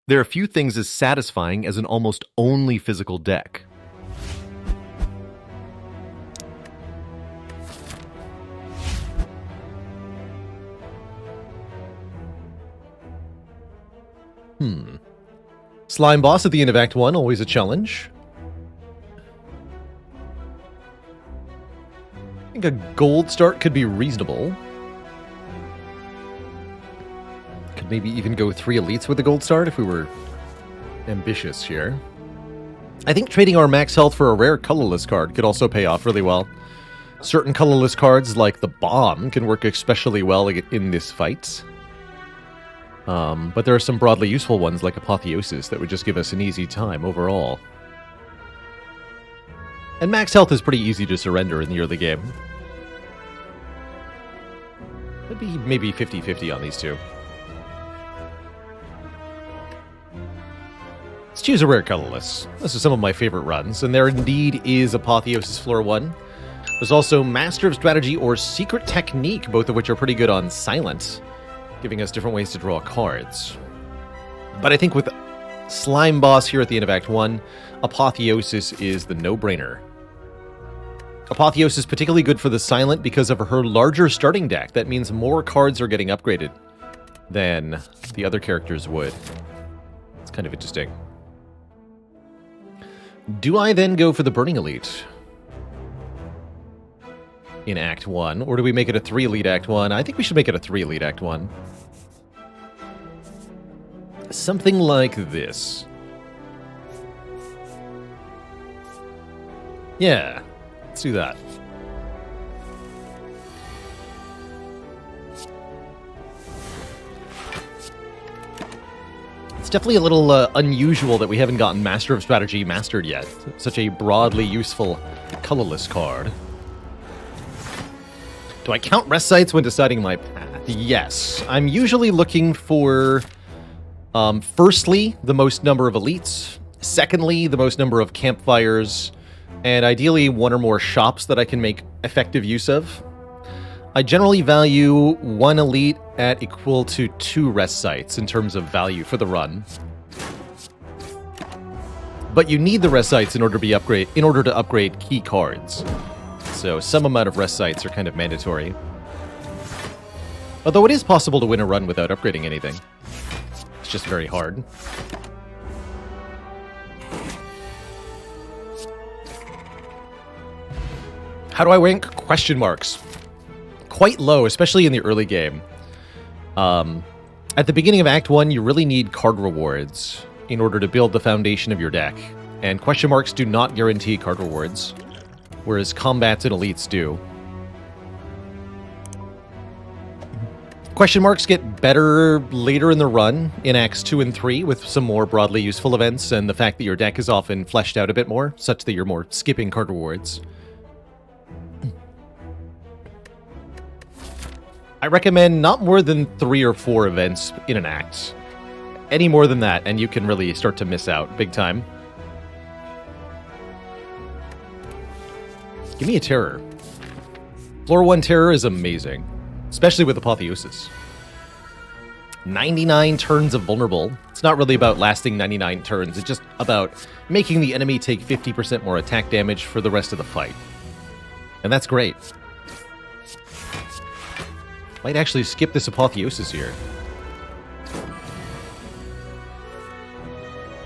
There are few things as satisfying as an almost only physical deck. Slime boss at the end of Act 1, always a challenge. I think a gold start could be reasonable. Could maybe even go 3 elites with a gold start if we were ambitious here. I think trading our max health for a rare colorless card could also pay off really well. Certain colorless cards like the Bomb can work especially well in this fight. But there are some broadly useful ones like Apotheosis that would just give us an easy time overall. And max health is pretty easy to surrender in the early game. It'd be maybe 50-50 on these two. Let's choose a rare colorless. This is some of my favorite runs, and there indeed is Apotheosis Floor 1. There's also Master of Strategy or Secret Technique, both of which are pretty good on Silent, giving us different ways to draw cards. But I think with Slime Boss here at the end of Act 1, Apotheosis is the no-brainer. Apotheosis is particularly good for the Silent because of her larger starting deck. That means more cards are getting upgraded than the other characters would. It's kind of interesting. Do I then go for the Burning Elite in Act 1, or do we make it a 3 Elite Act 1? I think we should make it a 3 Elite Act 1. Something like this. Yeah, let's do that. It's definitely a little unusual that we haven't gotten Master of Strategy mastered yet. Such a broadly useful colorless card. Do I count rest sites when deciding my path? Yes. I'm usually looking for, firstly, the most number of elites. Secondly, the most number of campfires. And ideally, 1 or more shops that I can make effective use of. I generally value 1 elite at equal to 2 rest sites in terms of value for the run. But you need the rest sites in order to upgrade key cards. So some amount of rest sites are kind of mandatory. Although it is possible to win a run without upgrading anything. It's just very hard. How do I rank question marks? Quite low, especially in the early game. At the beginning of Act 1, you really need card rewards in order to build the foundation of your deck. And question marks do not guarantee card rewards, whereas combats and elites do. Question marks get better later in the run, in Acts 2 and 3, with some more broadly useful events, and the fact that your deck is often fleshed out a bit more, such that you're more skipping card rewards. I recommend not more than 3 or 4 events in an act. Any more than that, and you can really start to miss out big time. Give me a terror. Floor 1 terror is amazing, especially with Apotheosis. 99 turns of vulnerable. It's not really about lasting 99 turns, it's just about making the enemy take 50% more attack damage for the rest of the fight. And that's great. Might actually skip this Apotheosis here.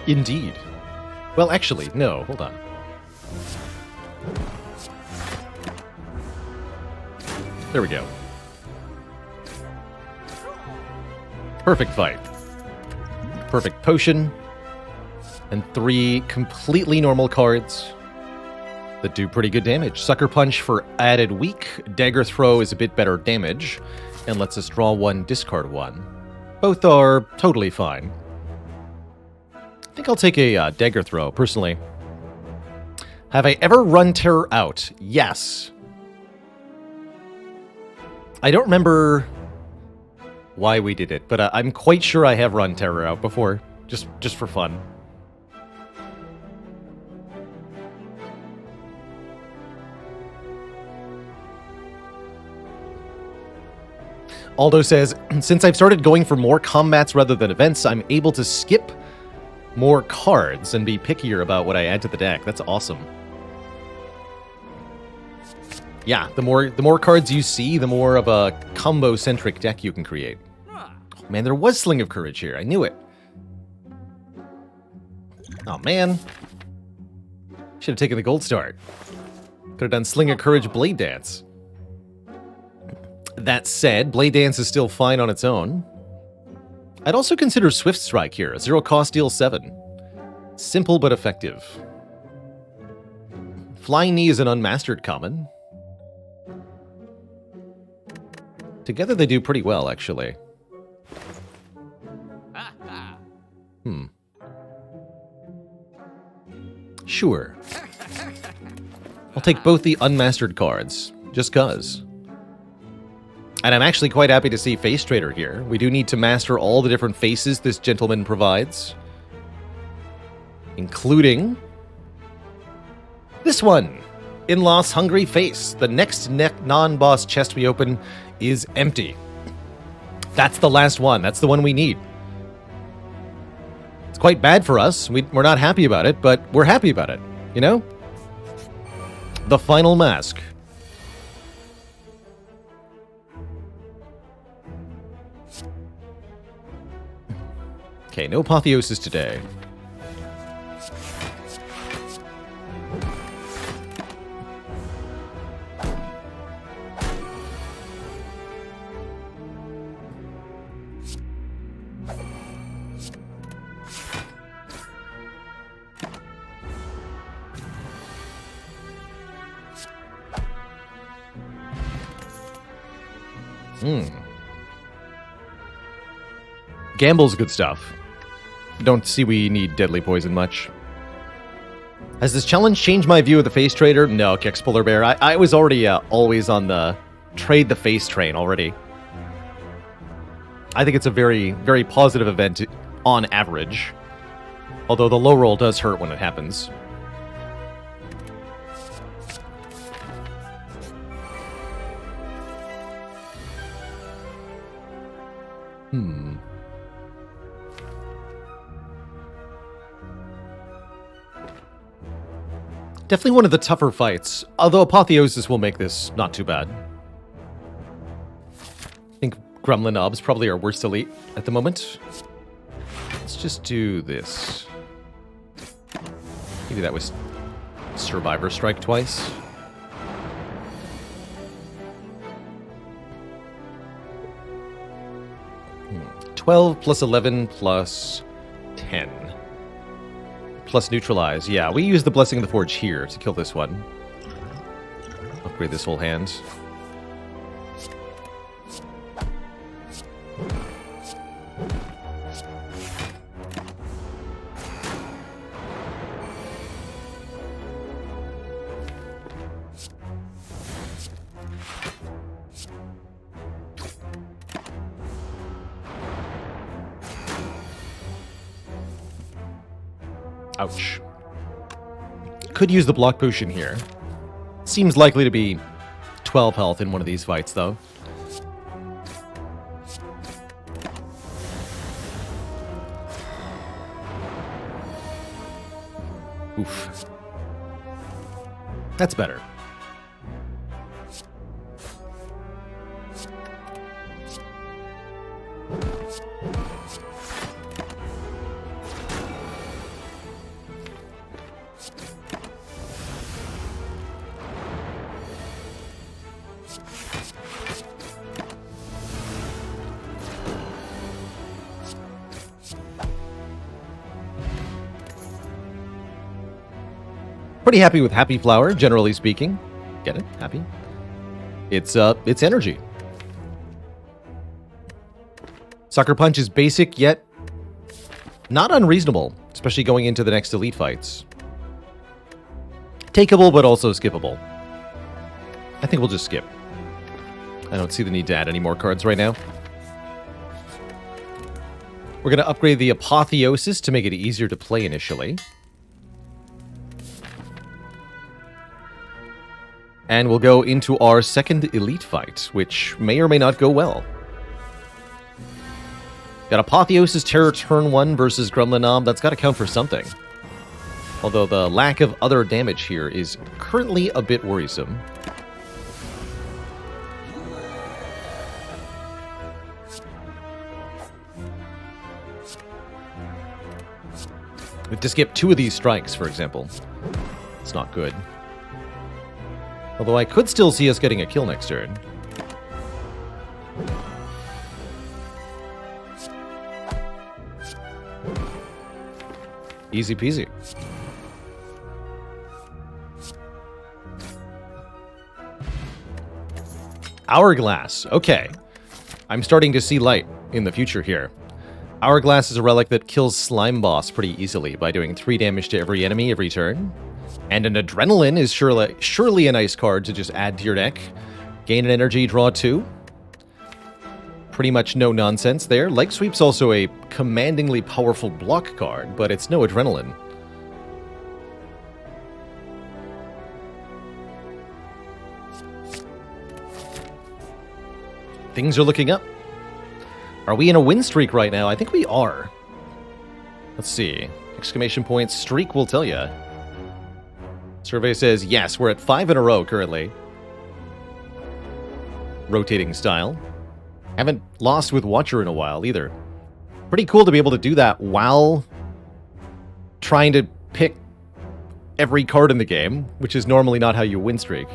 Indeed. Well, actually, no, hold on. There we go. Perfect fight. Perfect potion. And 3 completely normal cards that do pretty good damage. Sucker Punch for added weak. Dagger Throw is a bit better damage, and lets us draw 1, discard 1. Both are totally fine. I think I'll take a Dagger Throw, personally. Have I ever run Terror out? Yes. I don't remember why we did it, but I'm quite sure I have run Terror out before, just for fun. Aldo says, since I've started going for more combats rather than events, I'm able to skip more cards and be pickier about what I add to the deck. That's awesome. Yeah, the more cards you see, the more of a combo-centric deck you can create. Oh, man, there was Sling of Courage here. I knew it. Oh, man. Should have taken the gold start. Could have done Sling of Courage Blade Dance. That said, Blade Dance is still fine on its own. I'd also consider Swift Strike here. 0 cost, deal 7. Simple but effective. Flying Knee is an unmastered common. Together they do pretty well, actually. Sure. I'll take both the unmastered cards, just cuz. And I'm actually quite happy to see Face Trader here. We do need to master all the different faces this gentleman provides. Including this one. In-Loss Hungry Face. The next non-boss chest we open is empty. That's the last one. That's the one we need. It's quite bad for us. We're not happy about it, but we're happy about it. You know? The final mask. Okay, no Apotheosis today. Gamble's good stuff. Don't see we need Deadly Poison much. Has this challenge changed my view of the Face Trader? No, Kix Polar Bear. I was already always on the trade the face train already. I think it's a very, very positive event on average. Although the low roll does hurt when it happens. Definitely one of the tougher fights, although Apotheosis will make this not too bad. I think Gremlin Knobs probably our worst elite at the moment. Let's just do this. Maybe that was Survivor Strike twice. Hmm. 12 plus 11 plus 10. Plus neutralize. Yeah, we use the Blessing of the Forge here to kill this one. Upgrade this whole hand. Ouch. Could use the block potion here. Seems likely to be 12 health in one of these fights, though. Oof. That's better. Pretty happy with Happy Flower, generally speaking. Get it? Happy? It's energy. Sucker Punch is basic, yet not unreasonable, especially going into the next elite fights. Takeable, but also skippable. I think we'll just skip. I don't see the need to add any more cards right now. We're going to upgrade the Apotheosis to make it easier to play initially. And we'll go into our second elite fight, which may or may not go well. Got Apotheosis Terror turn 1 versus Gremlin Knob. That's got to count for something. Although the lack of other damage here is currently a bit worrisome. We have to skip 2 of these strikes, for example. It's not good. Although I could still see us getting a kill next turn. Easy peasy. Hourglass. Okay. I'm starting to see light in the future here. Hourglass is a relic that kills Slime Boss pretty easily by doing 3 damage to every enemy every turn. And an Adrenaline is surely a nice card to just add to your deck. Gain an energy, draw 2. Pretty much no nonsense there. Leg Sweep's also a commandingly powerful block card, but it's no Adrenaline. Things are looking up. Are we in a win streak right now? I think we are. Let's see. Exclamation point streak will tell you. Survey says yes, we're at 5 in a row currently. Rotating style. Haven't lost with Watcher in a while either. Pretty cool to be able to do that while trying to pick every card in the game, which is normally not how you win streak.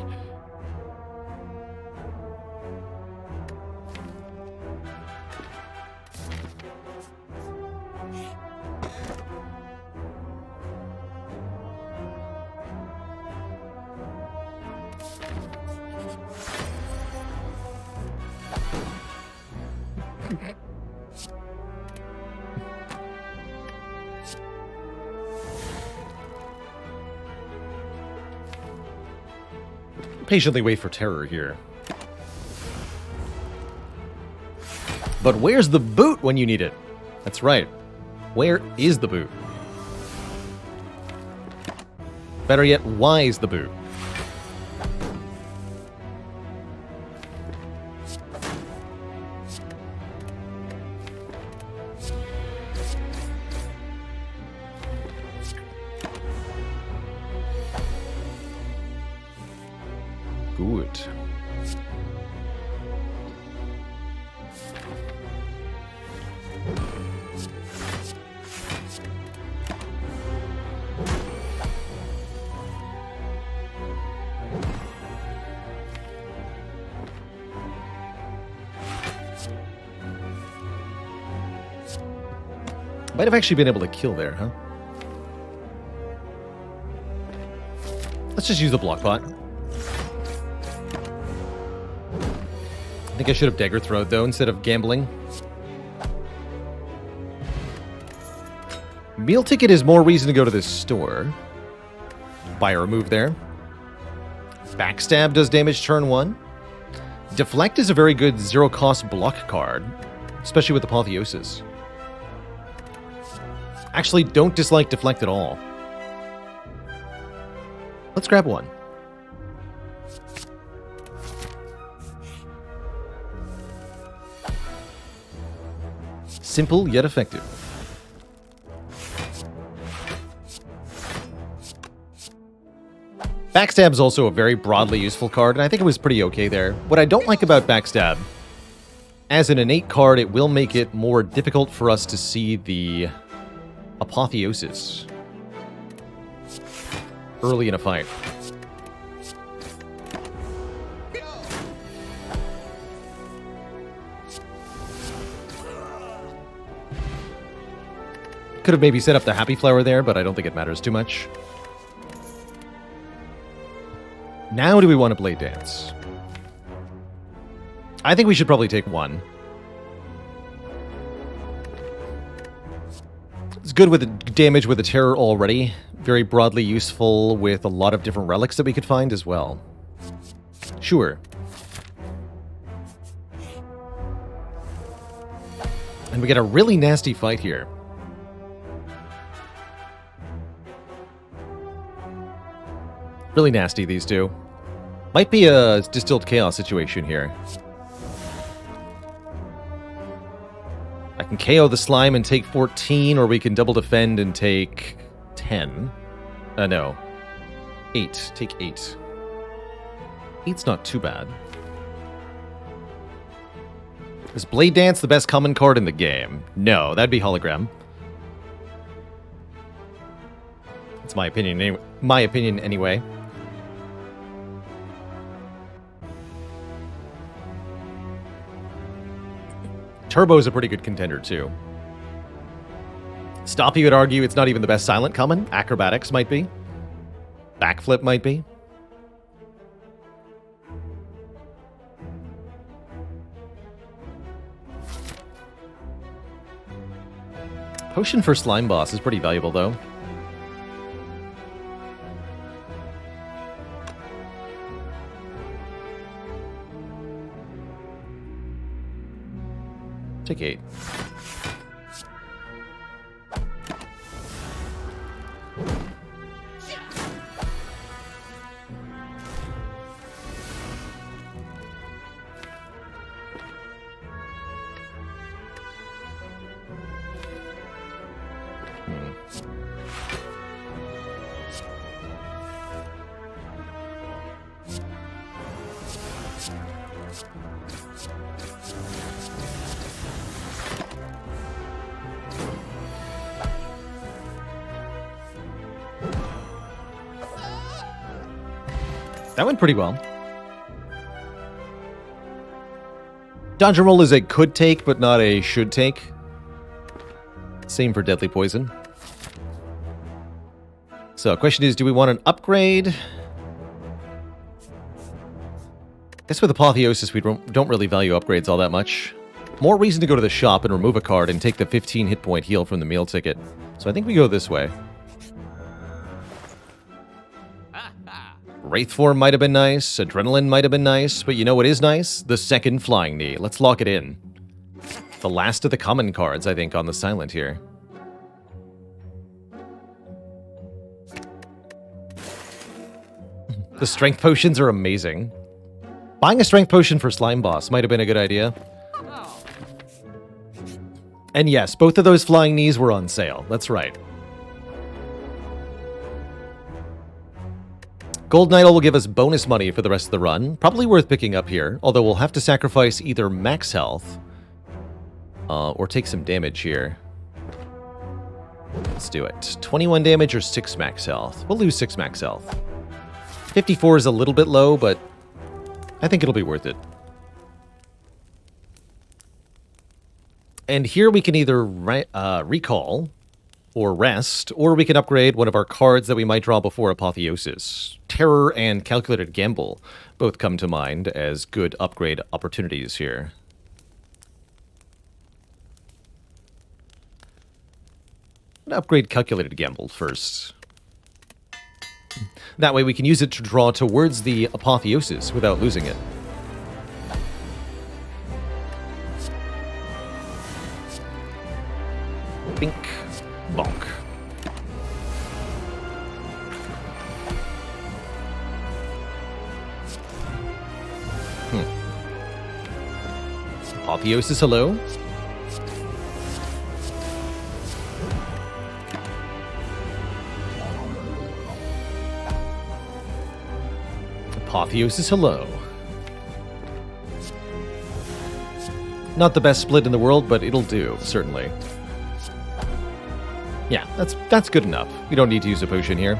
Patiently wait for terror here. But where's the boot when you need it? That's right. Where is the boot? Better yet, why is the boot? Good. Might have actually been able to kill there, huh? Let's just use the block pot. I think I should have Dagger Throwed, though, instead of gambling. Meal Ticket is more reason to go to this store. Buy a remove there. Backstab does damage turn 1. Deflect is a very good zero-cost block card, especially with Apotheosis. Actually, don't dislike Deflect at all. Let's grab one. Simple yet effective. Backstab is also a very broadly useful card, and I think it was pretty okay there. What I don't like about Backstab, as an innate card, it will make it more difficult for us to see the Apotheosis early in a fight. Could have maybe set up the Happy Flower there, but I don't think it matters too much. Now do we want to Blade Dance? I think we should probably take one. It's good with the damage with the Terror already. Very broadly useful with a lot of different relics that we could find as well. Sure. And we get a really nasty fight here. Really nasty, these two. Might be a Distilled Chaos situation here. I can can KO the slime and take 14, or we can double defend and take 10. No. 8. Take 8. 8's not too bad. Is Blade Dance the best common card in the game? No, that'd be Hologram. That's my opinion anyway. Turbo's a pretty good contender, too. Stompy would argue it's not even the best silent common. Acrobatics might be. Backflip might be. Potion for Slime Boss is pretty valuable, though. Take 8. That went pretty well. Dodge and roll is a could take, but not a should take. Same for Deadly Poison. So, question is, do we want an upgrade? I guess with Apotheosis, we don't really value upgrades all that much. More reason to go to the shop and remove a card and take the 15 hit point heal from the meal ticket. So I think we go this way. Wraith Form might have been nice, Adrenaline might have been nice, but you know what is nice? The second Flying Knee. Let's lock it in. The last of the common cards, I think, on the Silent here. The Strength Potions are amazing. Buying a Strength Potion for Slime Boss might have been a good idea. And yes, both of those Flying Knees were on sale. That's right. Gold Idol will give us bonus money for the rest of the run. Probably worth picking up here, although we'll have to sacrifice either max health or take some damage here. Let's do it. 21 damage or 6 max health. We'll lose 6 max health. 54 is a little bit low, but I think it'll be worth it. And here we can either recall or rest, or we can upgrade one of our cards that we might draw before Apotheosis. Terror and Calculated Gamble both come to mind as good upgrade opportunities here. I'm gonna upgrade Calculated Gamble first. That way we can use it to draw towards the Apotheosis without losing it. Bink. Bonk. Apotheosis, hello. Apotheosis, hello. Not the best split in the world, but it'll do, certainly. Yeah, that's good enough. We don't need to use a potion here.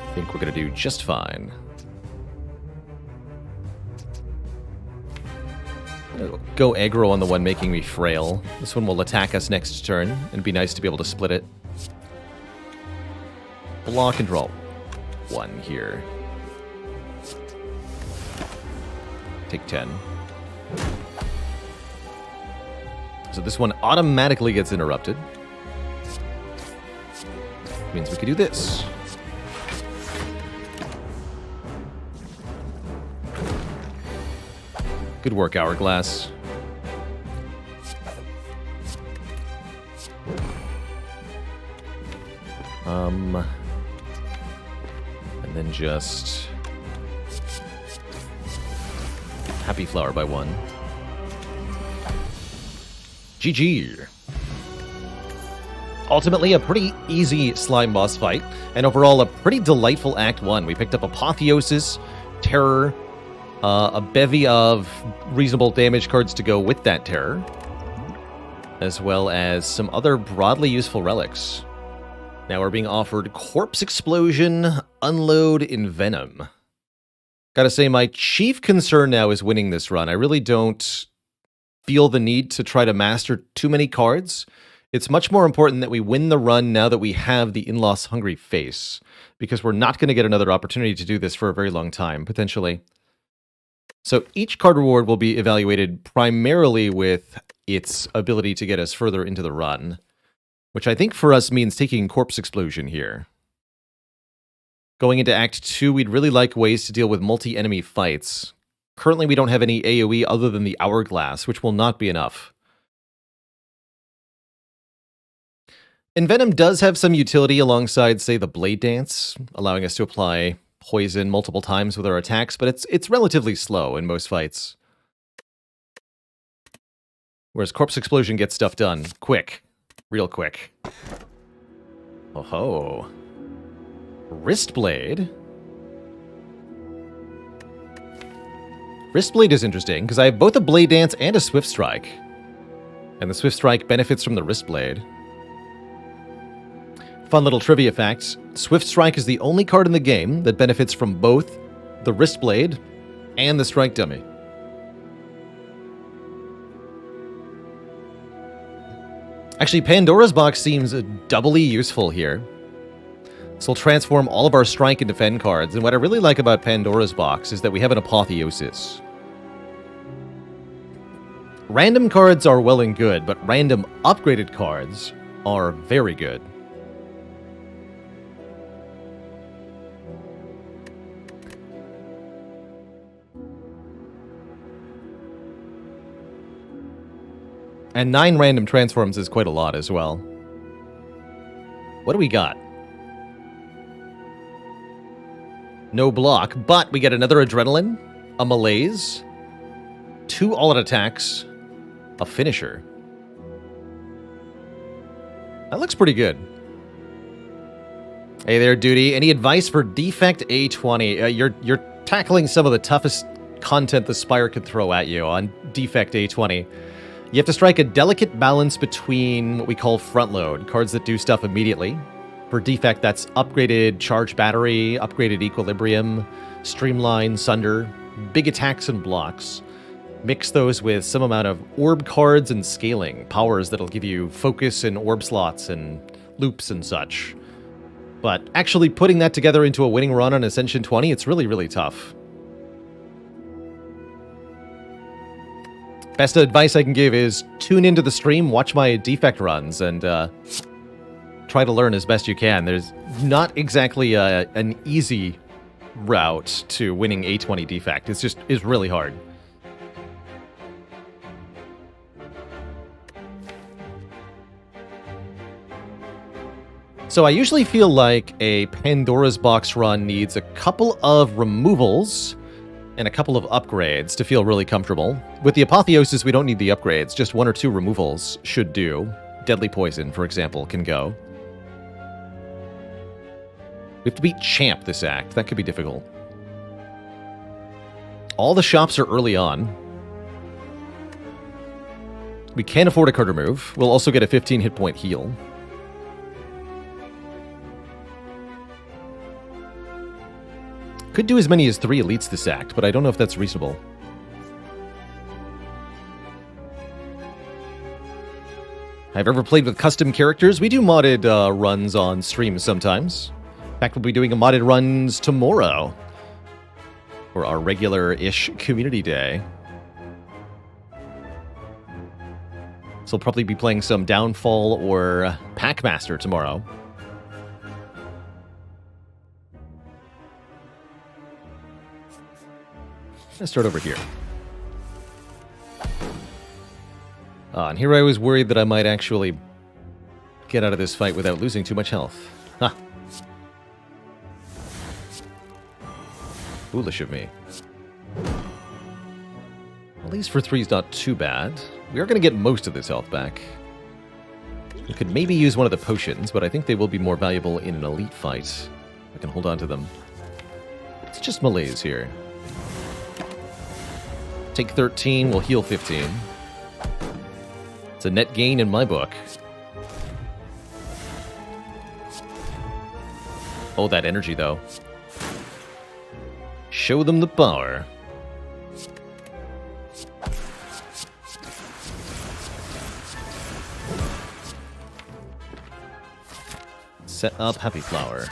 I think we're gonna do just fine. Go aggro on the one making me frail. This one will attack us next turn, and it'd be nice to be able to split it. Block and draw 1 here. Take 10. So this one automatically gets interrupted. Means we could do this. Good work, Hourglass. And then just Happy Flower by 1. GG. Ultimately, a pretty easy slime boss fight, and overall a pretty delightful Act 1. We picked up Apotheosis, Terror, a bevy of reasonable damage cards to go with that Terror, as well as some other broadly useful relics. Now we're being offered Corpse Explosion, Unload, Envenom. Gotta say, my chief concern now is winning this run. I really don't feel the need to try to master too many cards. It's much more important that we win the run now that we have the In-Loss Hungry face, because we're not going to get another opportunity to do this for a very long time, potentially. So each card reward will be evaluated primarily with its ability to get us further into the run, which I think for us means taking Corpse Explosion here. Going into Act 2, we'd really like ways to deal with multi-enemy fights. Currently, we don't have any AoE other than the Hourglass, which will not be enough. Envenom does have some utility alongside, say, the Blade Dance, allowing us to apply poison multiple times with our attacks, but it's relatively slow in most fights. Whereas Corpse Explosion gets stuff done quick. Real quick. Oh ho. Wristblade. Wristblade is interesting, because I have both a Blade Dance and a Swift Strike. And the Swift Strike benefits from the Wristblade. Fun little trivia fact, Swift Strike is the only card in the game that benefits from both the Wristblade and the Strike Dummy. Actually, Pandora's Box seems doubly useful here. This will transform all of our Strike and Defend cards, and what I really like about Pandora's Box is that we have an Apotheosis. Random cards are well and good, but random upgraded cards are very good. And 9 random transforms is quite a lot as well. What do we got? No block, but we get another Adrenaline, a Malaise, 2 all-out attacks, a Finisher. That looks pretty good. Hey there, Duty. Any advice for Defect A20? You're tackling some of the toughest content the Spire could throw at you on Defect A20. You have to strike a delicate balance between what we call front load, cards that do stuff immediately. For Defect, that's upgraded Charge Battery, upgraded Equilibrium, Streamline, Sunder, big attacks and blocks. Mix those with some amount of orb cards and scaling, powers that'll give you focus and orb slots and loops and such. But actually putting that together into a winning run on Ascension 20, it's really, really tough. Best advice I can give is tune into the stream, watch my Defect runs, and try to learn as best you can. There's not exactly an easy route to winning A20 Defect. It's really hard. So I usually feel like a Pandora's Box run needs a couple of removals and a couple of upgrades to feel really comfortable. With the Apotheosis, we don't need the upgrades. Just 1 or 2 removals should do. Deadly Poison, for example, can go. We have to beat Champ this act. That could be difficult. All the shops are early on. We can't afford a card remove. We'll also get a 15 hit point heal. Could do as many as 3 elites this act, but I don't know if that's reasonable. I've ever played with custom characters. We do modded runs on stream sometimes. In fact, we'll be doing a modded runs tomorrow for our regular-ish community day. So we'll probably be playing some Downfall or Packmaster tomorrow. Let's start over here. And here I was worried that I might actually get out of this fight without losing too much health. Ha! Foolish of me. least for 3 is not too bad. We are going to get most of this health back. We could maybe use one of the potions, but I think they will be more valuable in an elite fight. I can hold on to them. It's just malaise here. Take 13, we'll heal 15. It's a net gain in my book. Oh, that energy, though. Show them the power. Set up Happy Flower.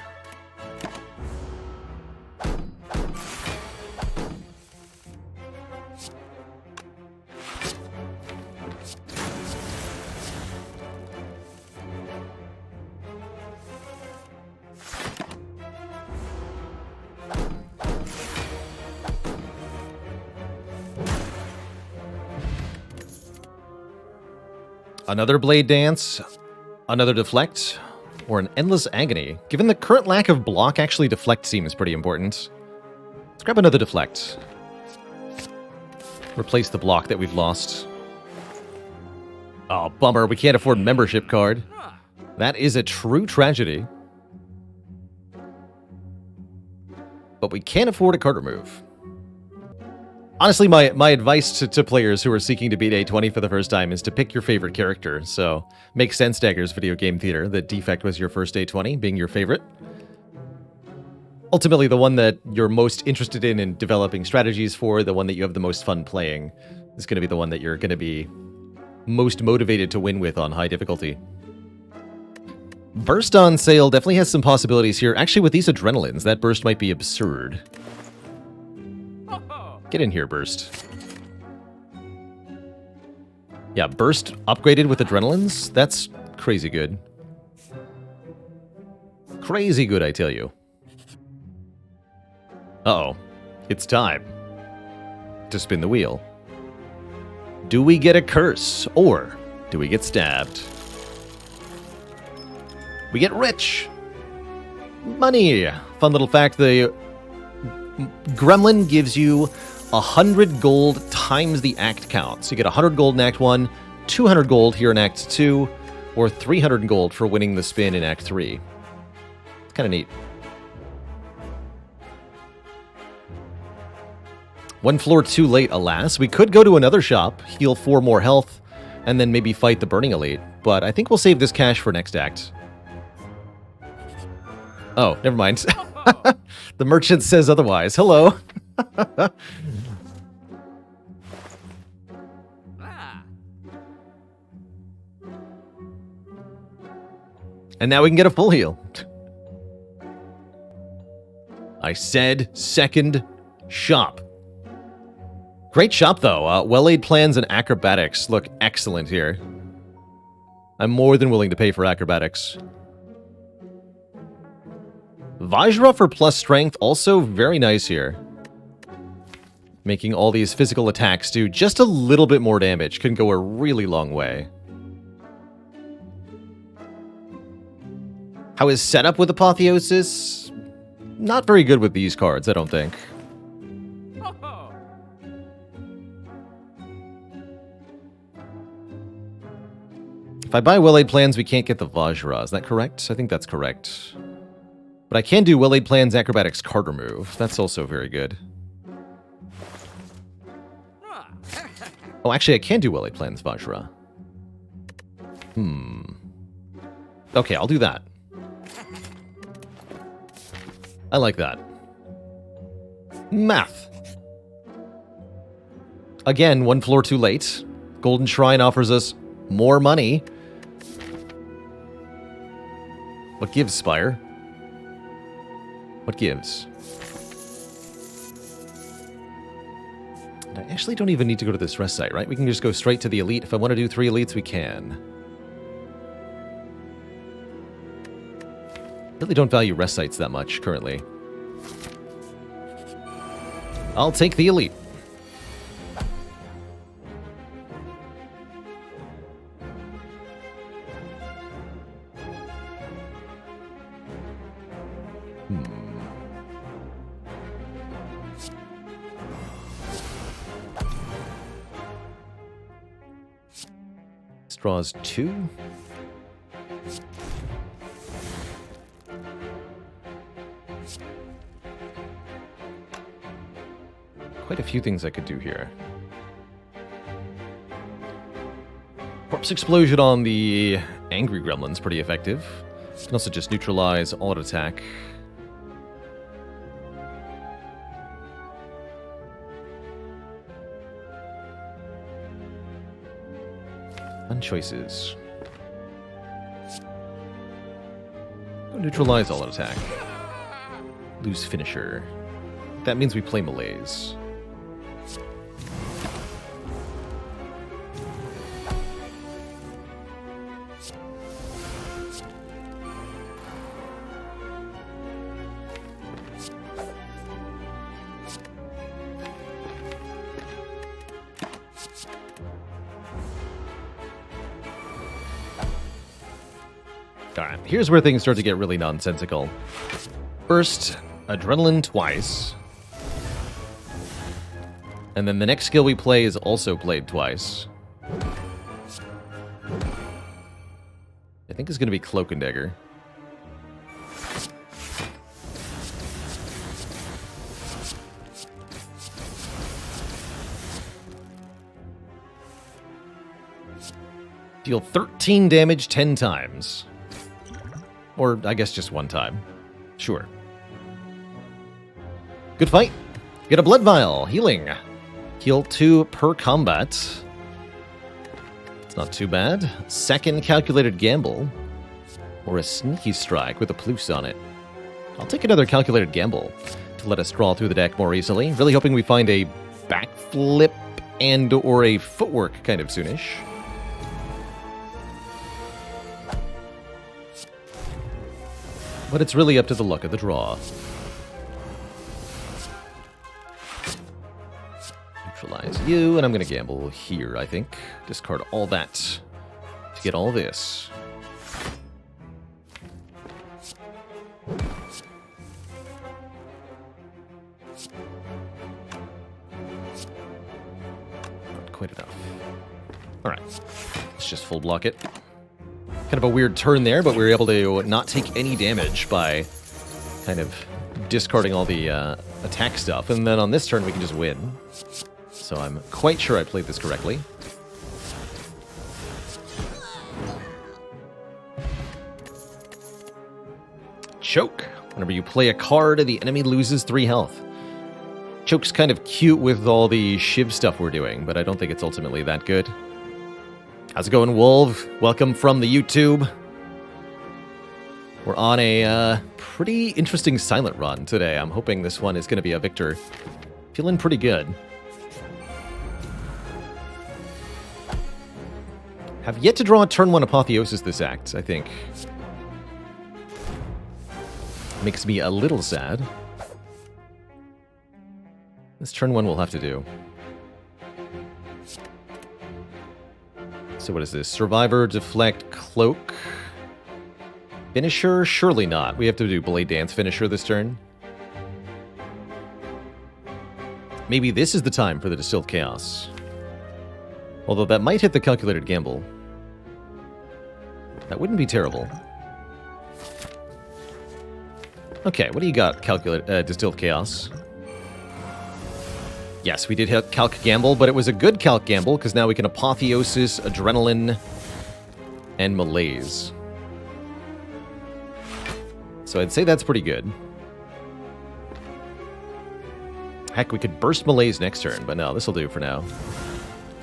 Another Blade Dance, another Deflect, or an Endless Agony. Given the current lack of block, actually Deflect seems pretty important. Let's grab another Deflect. Replace the block that we've lost. Oh, bummer, we can't afford membership card. That is a true tragedy. But we can afford a card remove. Honestly, my advice to players who are seeking to beat A20 for the first time is to pick your favorite character. So, makes sense, Dagger's Video Game Theater, that Defect was your first A20, being your favorite. Ultimately, the one that you're most interested in developing strategies for, the one that you have the most fun playing, is going to be the one that you're going to be most motivated to win with on high difficulty. Burst on sale definitely has some possibilities here. Actually, with these Adrenalines, that burst might be absurd. Get in here, Burst. Yeah, Burst upgraded with Adrenalines? That's crazy good. Crazy good, I tell you. Uh-oh. It's time to spin the wheel. Do we get a curse, or do we get stabbed? We get rich! Money! Fun little fact, the Gremlin gives you 100 gold times the act count. So you get 100 gold in Act 1, 200 gold here in Act 2, or 300 gold for winning the spin in Act 3. It's kind of neat. One floor too late, alas. We could go to another shop, heal 4 more health, and then maybe fight the Burning Elite. But I think we'll save this cash for next act. Oh, never mind. The merchant says otherwise. Hello. And now we can get a full heal. I said second shop. Great shop, though. Well-laid plans and acrobatics look excellent here. I'm more than willing to pay for acrobatics. Vajra for plus strength, also very nice here. Making all these physical attacks do just a little bit more damage can go a really long way. How is setup with Apotheosis? Not very good with these cards, I don't think. If I buy well-laid plans, we can't get the Vajra. Is that correct? I think that's correct. But I can do well-laid plans acrobatics card remove. That's also very good. Oh, actually, I can do well-laid plans Vajra. Okay, I'll do that. I like that. Math. Again, one floor too late. Golden Shrine offers us more money. What gives, Spire? What gives? And I actually don't even need to go to this rest site, right? We can just go straight to the elite. If I want to do 3 elites, we can. Really don't value rest sites that much currently. I'll take the elite. draws 2. Quite a few things I could do here. Corpse Explosion on the Angry Gremlin's pretty effective. You can also just neutralize all attack. Fun choices. Go neutralize all attack. Lose finisher. That means we play Malaise. Alright, here's where things start to get really nonsensical. First, Adrenaline twice. And then the next skill we play is also played twice. I think it's going to be Cloak and Dagger. Deal 13 damage 10 times. Or, I guess, just one time. Sure. Good fight. Get a Blood Vial. Healing. Heal 2 per combat. It's not too bad. Second Calculated Gamble. Or a Sneaky Strike with a plus on it. I'll take another Calculated Gamble to let us draw through the deck more easily. Really hoping we find a backflip and or a footwork kind of soonish. But it's really up to the luck of the draw. Neutralize you, and I'm going to gamble here, I think. Discard all that to get all this. Not quite enough. Alright, let's just full block it. Kind of a weird turn there, but we were able to not take any damage by kind of discarding all the attack stuff. And then on this turn, we can just win. So I'm quite sure I played this correctly. Choke. Whenever you play a card, the enemy loses 3 health. Choke's kind of cute with all the Shiv stuff we're doing, but I don't think it's ultimately that good. How's it going, Wolf? Welcome from the YouTube. We're on a pretty interesting silent run today. I'm hoping this one is going to be a victor. Feeling pretty good. Have yet to draw a turn 1 Apotheosis this act, I think. Makes me a little sad. This turn 1 we'll have to do. So what is this? Survivor, Deflect, Cloak. Finisher? Surely not. We have to do Blade Dance Finisher this turn. Maybe this is the time for the Distilled Chaos. Although that might hit the Calculated Gamble. That wouldn't be terrible. Okay, what do you got, Distilled Chaos? Yes, we did hit Calc Gamble, but it was a good Calc Gamble, because now we can Apotheosis, Adrenaline, and Malaise. So I'd say that's pretty good. Heck, we could burst Malaise next turn, but no, this'll do for now.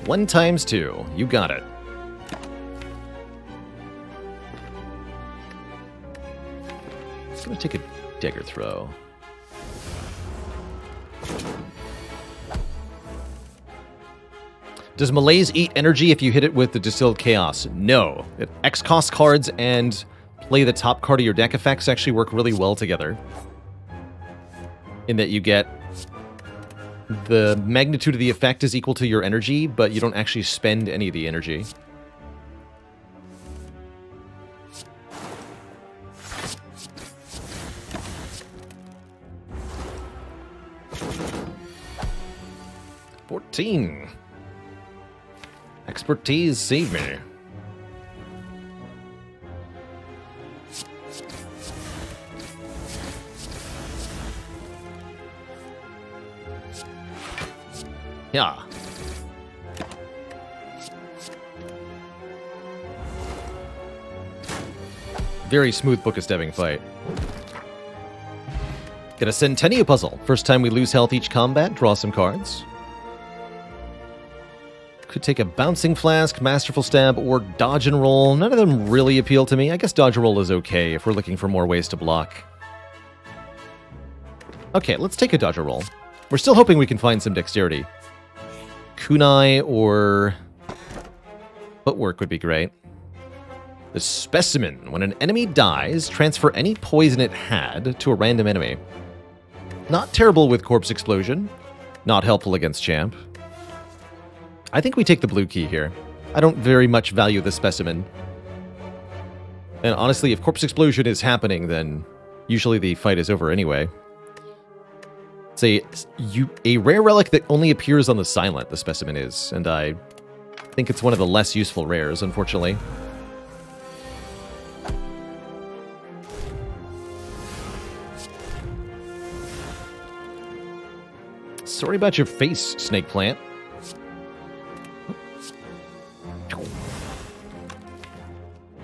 1 times 2. You got it. I'm gonna take a Dagger Throw. Does Malaise eat energy if you hit it with the Distilled Chaos? No. X-cost cards and play the top card of your deck effects actually work really well together. In that you get the magnitude of the effect is equal to your energy, but you don't actually spend any of the energy. Expertise, save me. Yeah. Very smooth Book of Stabbing fight. Get a Centennial puzzle. First time we lose health each combat, draw some cards. Could take a Bouncing Flask, Masterful Stab, or Dodge and Roll. None of them really appeal to me. I guess Dodge and Roll is okay if we're looking for more ways to block. Okay, let's take a Dodge and Roll. We're still hoping we can find some dexterity. Kunai or Footwork would be great. The Specimen. When an enemy dies, transfer any poison it had to a random enemy. Not terrible with Corpse Explosion. Not helpful against Champ. I think we take the blue key here. I don't very much value the Specimen. And honestly, if Corpse Explosion is happening, then usually the fight is over anyway. It's a rare relic that only appears on the Silent, the Specimen is, and I think it's one of the less useful rares, unfortunately. Sorry about your face, Snake Plant.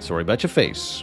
Sorry about your face.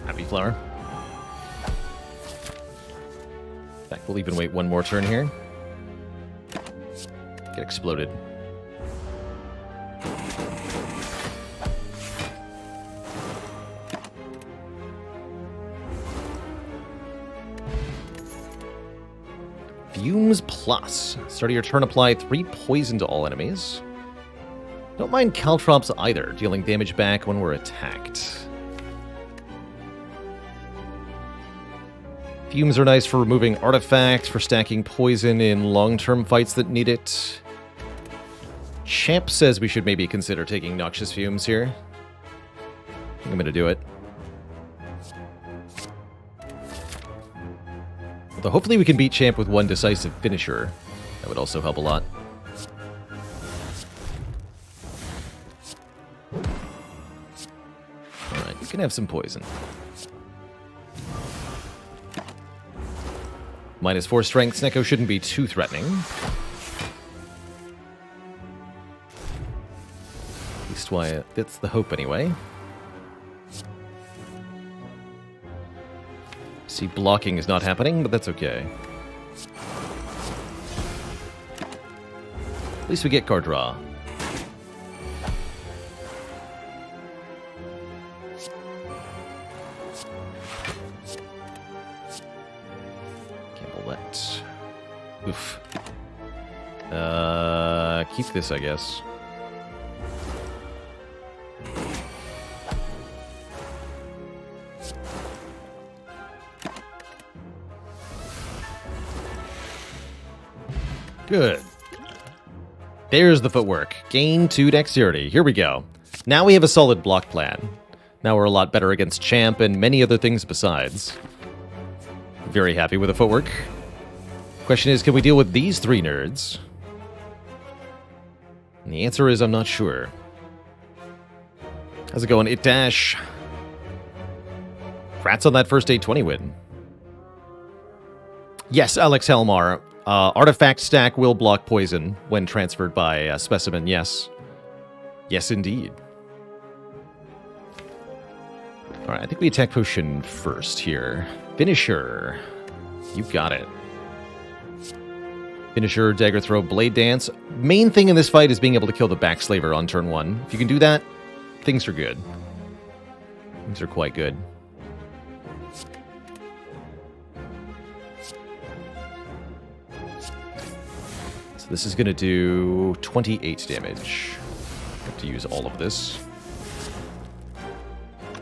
Happy Flower. In fact, we'll even wait one more turn here. Get exploded. Fumes Plus. Start of your turn, apply 3 poison to all enemies. Don't mind Caltrops either, dealing damage back when we're attacked. Fumes are nice for removing artifacts, for stacking poison in long-term fights that need it. Champ says we should maybe consider taking Noxious Fumes here. I think I'm going to do it. Although hopefully we can beat Champ with one decisive finisher. That would also help a lot. Alright, you can have some poison. -4 strength, Snecko shouldn't be too threatening. At least why that's the hope anyway. See, blocking is not happening, but that's okay. At least we get card draw. Oof. Keep this, I guess. Good. There's the footwork. Gain 2 dexterity. Here we go. Now we have a solid block plan. Now we're a lot better against Champ and many other things besides. Very happy with the footwork. Question is, can we deal with these 3 nerds? And the answer is, I'm not sure. How's it going, It Dash? Congrats on that first 820 win. Yes, Alex Helmar. Artifact stack will block poison when transferred by Specimen, yes. Yes, indeed. Alright, I think we attack potion first here. Finisher. You got it. Finisher, Dagger Throw, Blade Dance. Main thing in this fight is being able to kill the Backslaver on turn 1. If you can do that, things are good. Things are quite good. So this is going to do 28 damage. I have to use all of this.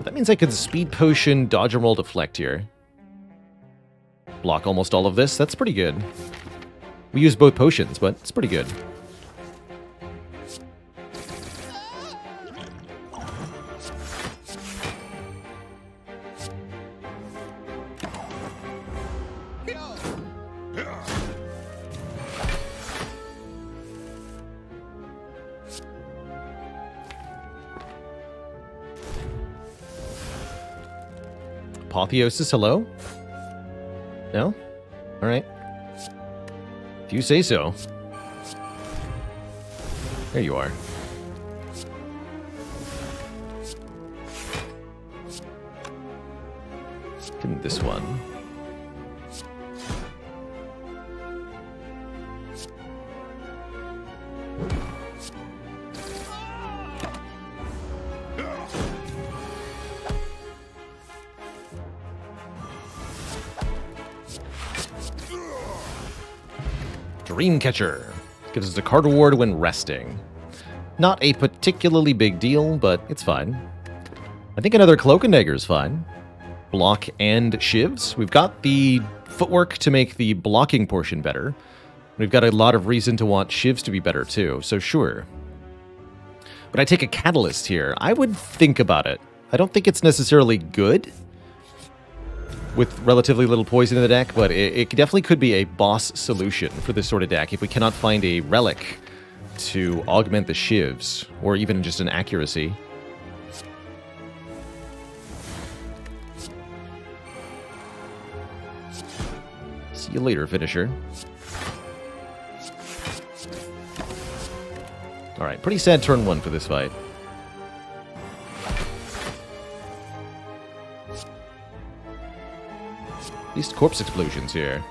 That means I could speed potion, dodge and roll, deflect here. Block almost all of this. That's pretty good. We use both potions, but it's pretty good. Apotheosis, hello? No? Alright. If you say so. There you are. Give me this one. Dreamcatcher. Gives us a card reward when resting. Not a particularly big deal, but it's fine. I think another Cloak and Dagger is fine. Block and Shivs. We've got the footwork to make the blocking portion better. We've got a lot of reason to want Shivs to be better too, so sure. But I take a Catalyst here. I would think about it. I don't think it's necessarily good with relatively little poison in the deck, but it definitely could be a boss solution for this sort of deck if we cannot find a relic to augment the Shivs, or even just an accuracy. See you later, finisher. Alright, pretty sad turn one for this fight. These corpse explosions here.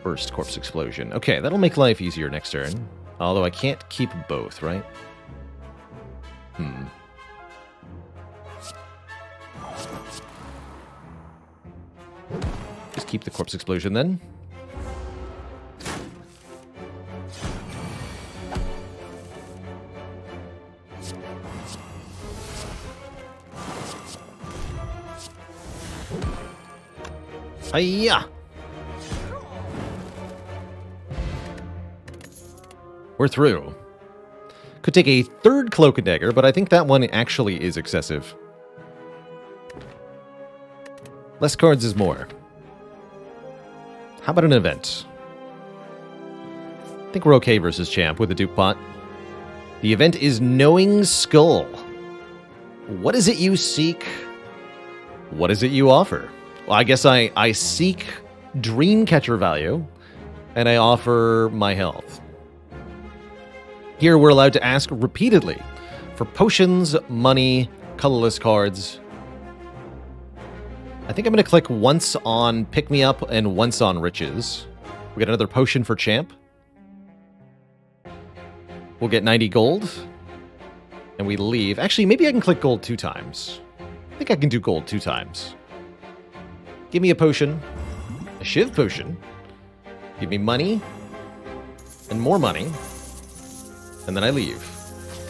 First corpse explosion. Okay, that'll make life easier next turn. Although I can't keep both, right? Just keep the corpse explosion then. Hiya! We're through. Could take a third Cloak and Dagger, but I think that one actually is excessive. Less cards is more. How about an event? I think we're okay versus Champ with the Duke Pot. The event is Knowing Skull. What is it you seek? What is it you offer? Well, I guess I seek Dreamcatcher value, and I offer my health. Here we're allowed to ask repeatedly for potions, money, colorless cards. I think I'm going to click once on Pick Me Up and once on Riches. We got another potion for Champ. We'll get 90 gold. And we leave. Actually, maybe I can click gold 2 times. I think I can do gold 2 times. Give me a potion. A Shiv potion. Give me money. And more money. And then I leave.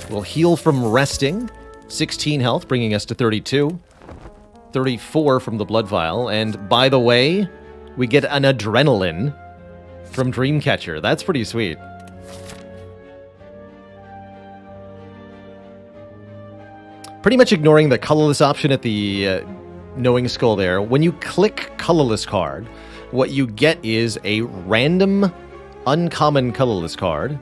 We'll heal from resting. 16 health, bringing us to 32. 34 from the blood vial. And by the way, we get an adrenaline from Dreamcatcher. That's pretty sweet. Pretty much ignoring the colorless option at the Knowing Skull there. When you click colorless card, what you get is a random uncommon colorless card.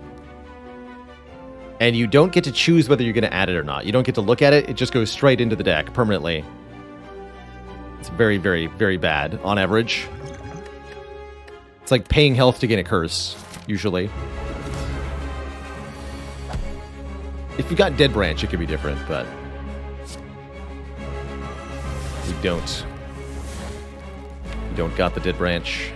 And you don't get to choose whether you're going to add it or not. You don't get to look at it. It just goes straight into the deck permanently. It's very, very, very bad on average. It's like paying health to gain a curse, usually. If you got Dead Branch, it could be different, but we don't. We don't got the Dead Branch.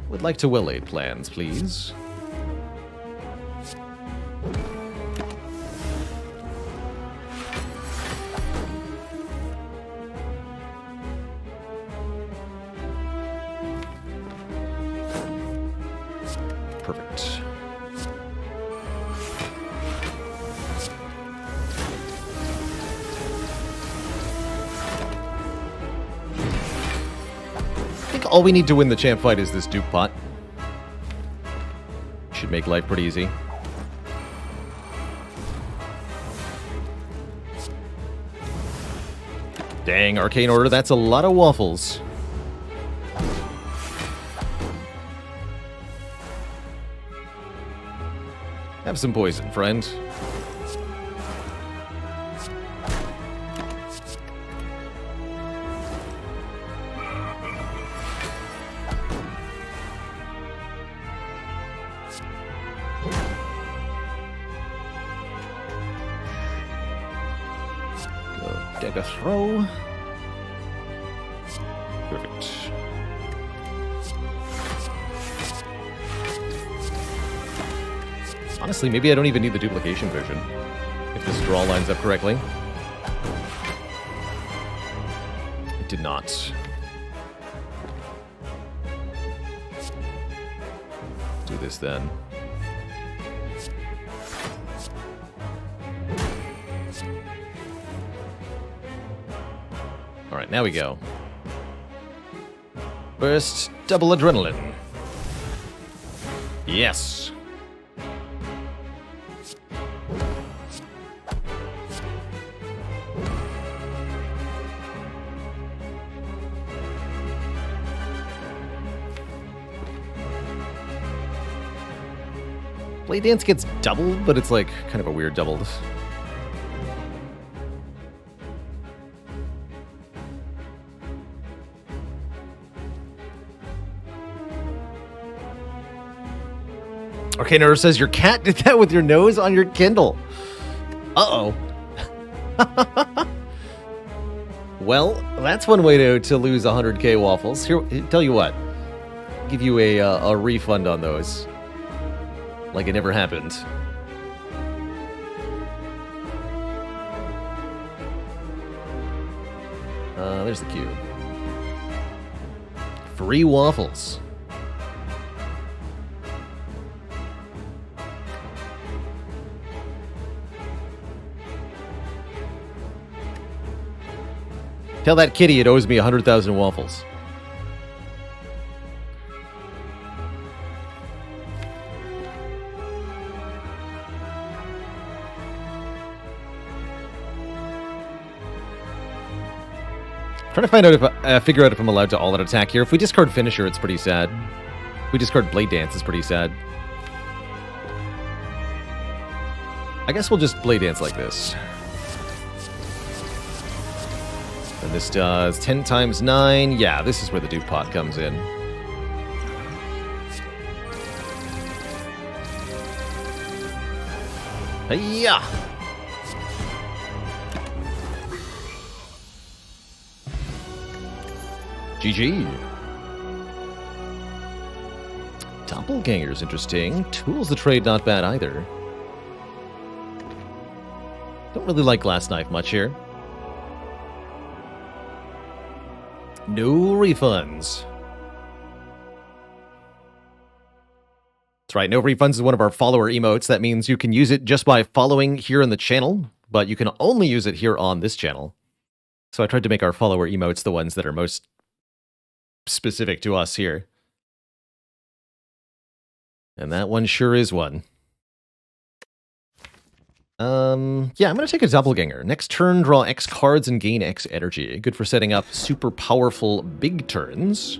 Would like to will aid plans, please. all we need to win the champ fight is this dupe pot. Should make life pretty easy. Dang, Arcane Order, that's a lot of waffles. Have some poison, friend. Deck a throw. Perfect. Honestly, maybe I don't even need the duplication potion if this draw lines up correctly. It did not. Do this then. Alright, now we go. Burst double adrenaline. Yes. Blade Dance gets doubled, but it's like kind of a weird doubled. Arcane Order says your cat did that with your nose on your Kindle. Uh-oh. Well, that's one way to lose 100k waffles. Here, tell you what. Give you a refund on those. Like it never happened. There's the cube. Free waffles. Tell that kitty it owes me 100,000 waffles. Trying to find out if figure out if I'm allowed to all-out attack here. If we discard Finisher, it's pretty sad. If we discard Blade Dance, it's pretty sad. I guess we'll just Blade Dance like this. And this does 10 times 9. Yeah, this is where the dupe pot comes in. Hey-ya! GG. Doppelganger's interesting. Tools the trade not bad either. Don't really like Glass Knife much here. No refunds. That's right, no refunds is one of our follower emotes. That means you can use it just by following here on the channel, but you can only use it here on this channel. So I tried to make our follower emotes the ones that are most specific to us here. And that one sure is one. Yeah, I'm going to take a Doppelganger. Next turn, draw X cards and gain X energy. Good for setting up super powerful big turns.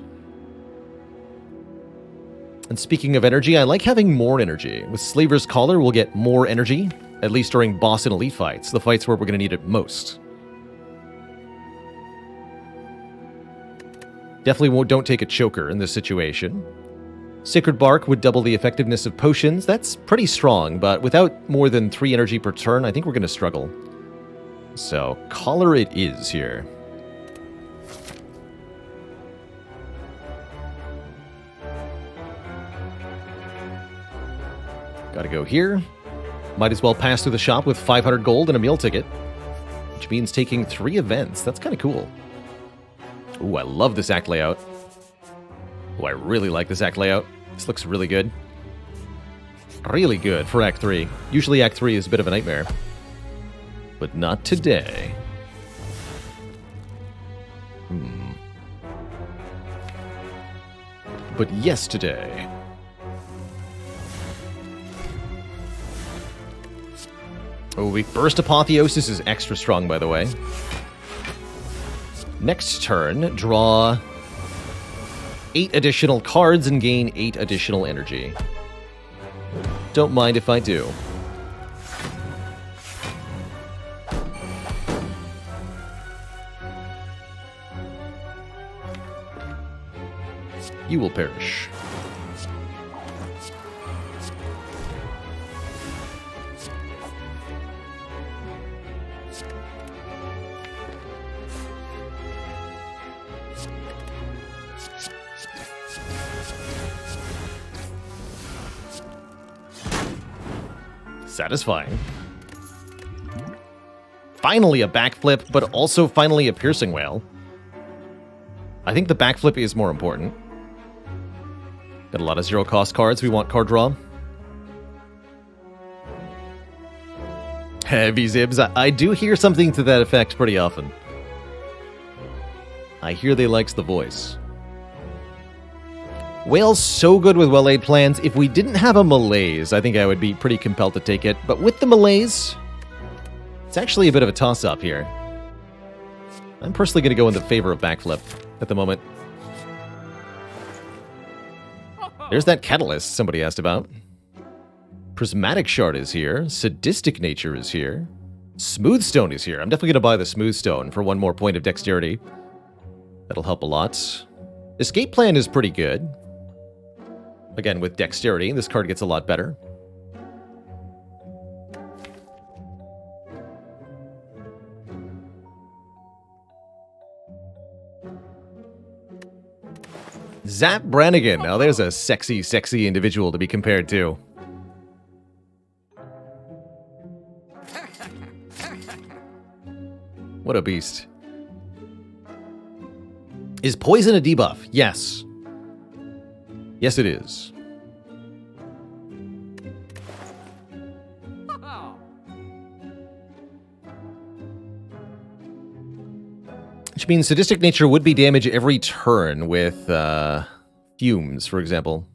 And speaking of energy, I like having more energy. With Slaver's Collar, we'll get more energy, at least during boss and elite fights, the fights where we're going to need it most. Definitely don't take a choker in this situation. Sacred Bark would double the effectiveness of potions. That's pretty strong, but without more than 3 energy per turn, I think we're going to struggle. So, Collar it is here. Gotta go here. Might as well pass through the shop with 500 gold and a meal ticket, which means taking 3 events. That's kind of cool. Ooh, I love this act layout. Ooh, I really like this act layout. This looks really good. Really good for Act 3. Usually Act 3 is a bit of a nightmare. But not today. but yesterday. Oh, we Burst Apotheosis is extra strong, by the way. Next turn, draw 8 additional cards and gain 8 additional energy. Don't mind if I do. You will perish. Satisfying. Finally a backflip, but also finally a piercing wail. I think the backflip is more important. Got a lot of zero-cost cards. We want card draw. Heavy Zibs. I do hear something to that effect pretty often. I hear they likes the voice. Whale's so good with well-laid plans. If we didn't have a malaise, I think I would be pretty compelled to take it. But with the malaise, it's actually a bit of a toss-up here. I'm personally going to go in the favor of backflip at the moment. There's that Catalyst somebody asked about. Prismatic Shard is here. Sadistic Nature is here. Smooth Stone is here. I'm definitely going to buy the Smooth Stone for 1 more point of dexterity. That'll help a lot. Escape Plan is pretty good. Again, with dexterity, this card gets a lot better. Zap Brannigan. Now there's a sexy, sexy individual to be compared to. What a beast. Is poison a debuff? Yes. Yes, it is. Which means Sadistic Nature would be damage every turn with Fumes, for example.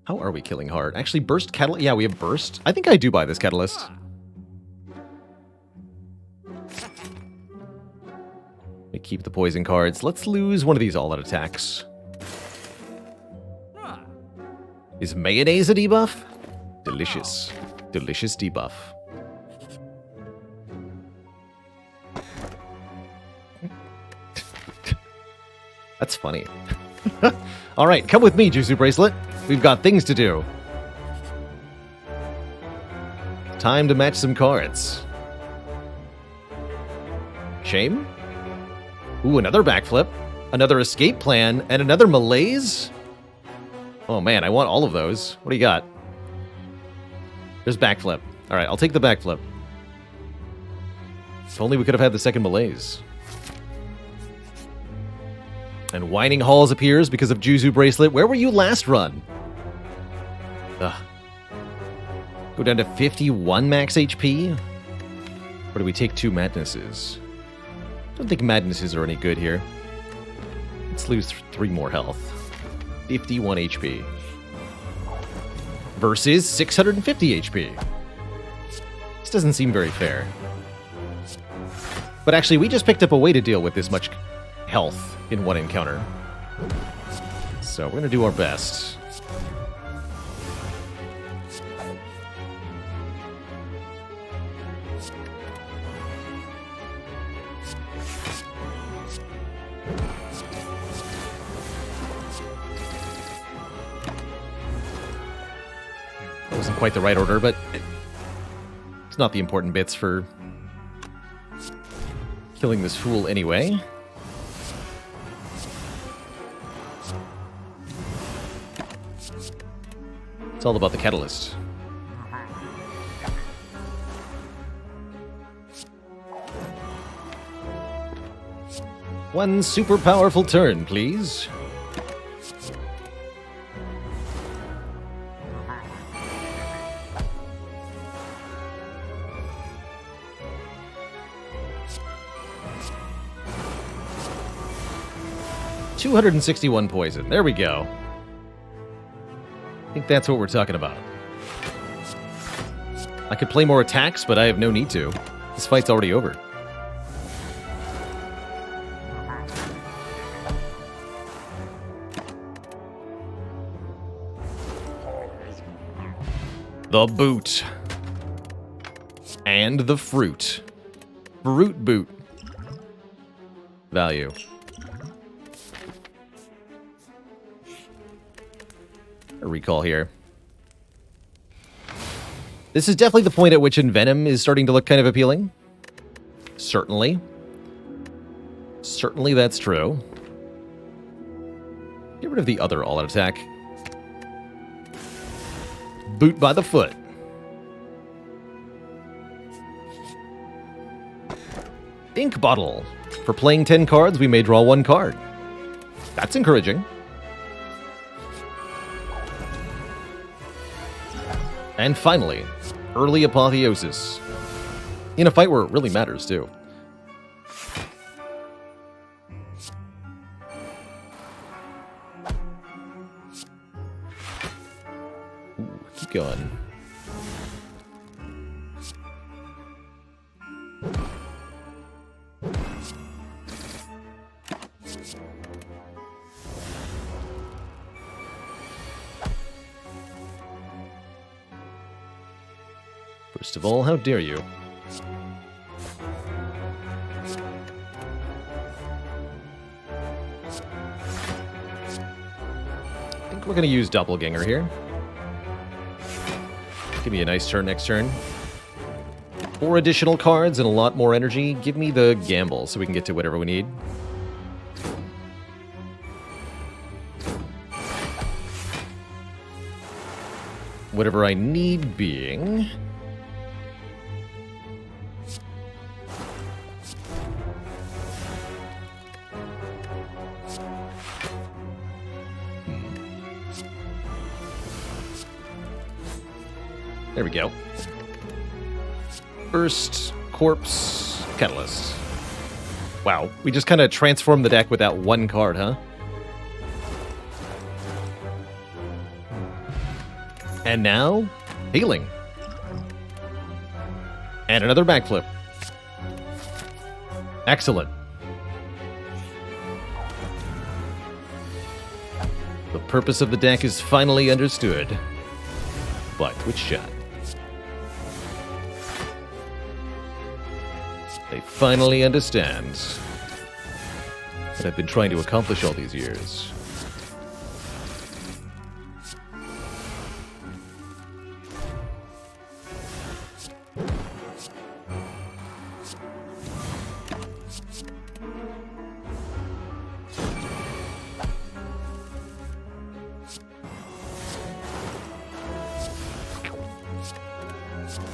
How are we killing hard? Actually, Burst Catalyst. Yeah, we have Burst. I think I do buy this Catalyst. We keep the poison cards. Let's lose one of these all-out attacks. Is Mayonnaise a debuff? Delicious. Delicious debuff. That's funny. All right, come with me, Juzu Bracelet. We've got things to do. Time to match some cards. Shame? Ooh, another backflip. Another escape plan. And another malaise? Oh man, I want all of those. What do you got? There's backflip. All right, I'll take the backflip. If only we could have had the second malaise. And Whining Halls appears because of Juzu Bracelet. Where were you last run? Ugh. Go down to 51 max HP? Or do we take 2 Madnesses? I don't think Madnesses are any good here. Let's lose 3 more health. 51 HP. Versus 650 HP. This doesn't seem very fair. But actually, we just picked up a way to deal with this much health in one encounter. So we're going to do our best. That wasn't quite the right order, but it's not the important bits for killing this fool anyway. It's all about the Catalyst. One super powerful turn, please. 261 poison. There we go. I think that's what we're talking about. I could play more attacks, but I have no need to. This fight's already over. The boot. And the fruit. Fruit boot. Value. A recall here. This is definitely the point at which Envenom is starting to look kind of appealing. Certainly. Certainly that's true. Get rid of the other all-out attack. Boot by the foot. Ink bottle. For playing 10 cards, we may draw 1 card. That's encouraging. And finally, early apotheosis. In a fight where it really matters, too. Ooh, keep going. First of all, how dare you? I think we're going to use Doppelganger here. Give me a nice turn next turn. 4 additional cards and a lot more energy. Give me the gamble so we can get to whatever we need. Whatever I need being... There we go. Burst, Corpse, Catalyst. Wow, we just kind of transformed the deck with that 1 card, huh? And now, healing. And another backflip. Excellent. The purpose of the deck is finally understood. But which shot? They finally understand what I've been trying to accomplish all these years.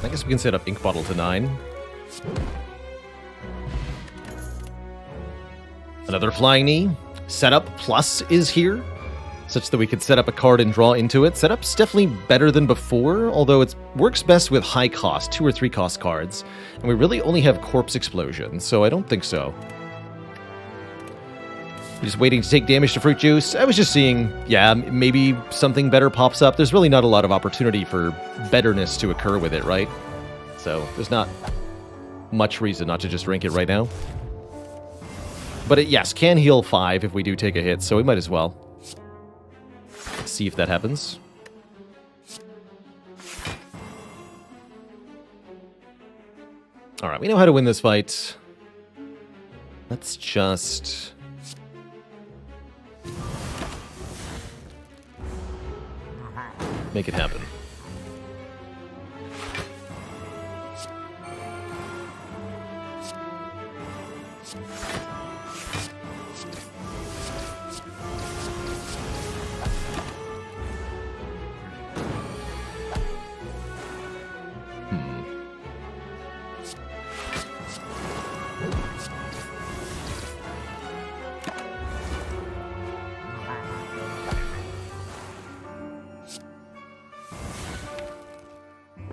I guess we can set up Ink Bottle to 9. Another Flying Knee. Setup Plus is here, such that we could set up a card and draw into it. Setup's definitely better than before, although it works best with high cost, 2 or 3 cost cards. And we really only have Corpse Explosion, so I don't think so. Just waiting to take damage to Fruit Juice. I was just seeing, yeah, maybe something better pops up. There's really not a lot of opportunity for betterness to occur with it, right? So there's not much reason not to just rank it right now. But it, yes, can heal 5 if we do take a hit, so we might as well see if that happens. Alright, we know how to win this fight. Let's just... make it happen.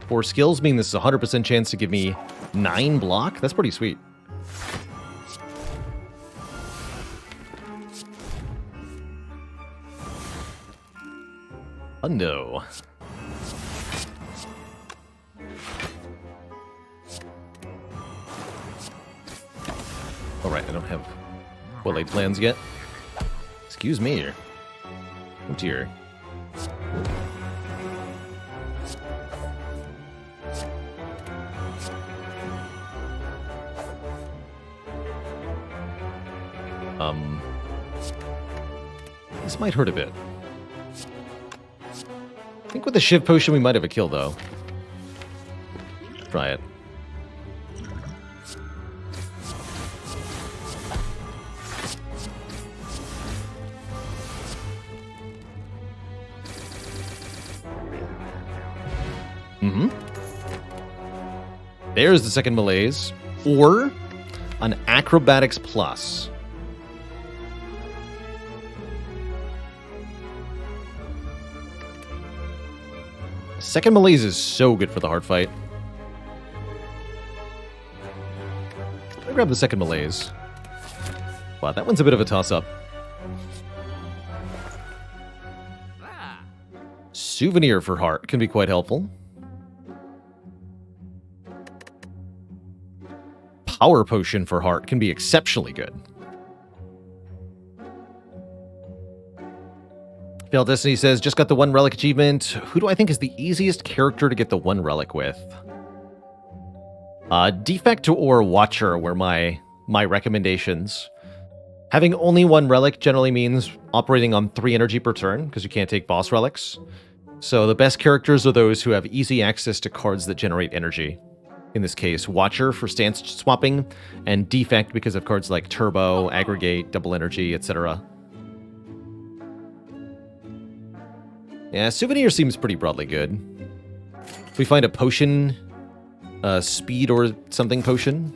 Four skills mean this is a 100% chance to give me 9 block. That's pretty sweet. Hundo. Alright, I don't have well-laid plans yet. Excuse me. Oh dear. This might hurt a bit. I think with the Shiv Potion we might have a kill, though. Try it. There's the second malaise. Or an Acrobatics Plus. Second malaise is so good for the hard fight. I'll grab the second malaise. Wow, that one's a bit of a toss-up. Souvenir for heart can be quite helpful. Power potion for heart can be exceptionally good. Failed Destiny says, just got the one relic achievement. Who do I think is the easiest character to get the one relic with? Defect or Watcher were my recommendations. Having only one relic generally means operating on 3 energy per turn, because you can't take boss relics. So the best characters are those who have easy access to cards that generate energy. In this case, Watcher for stance swapping, and Defect because of cards like Turbo, Aggregate, Double Energy, etc. Yeah, Souvenir seems pretty broadly good. If we find a potion, speed or something potion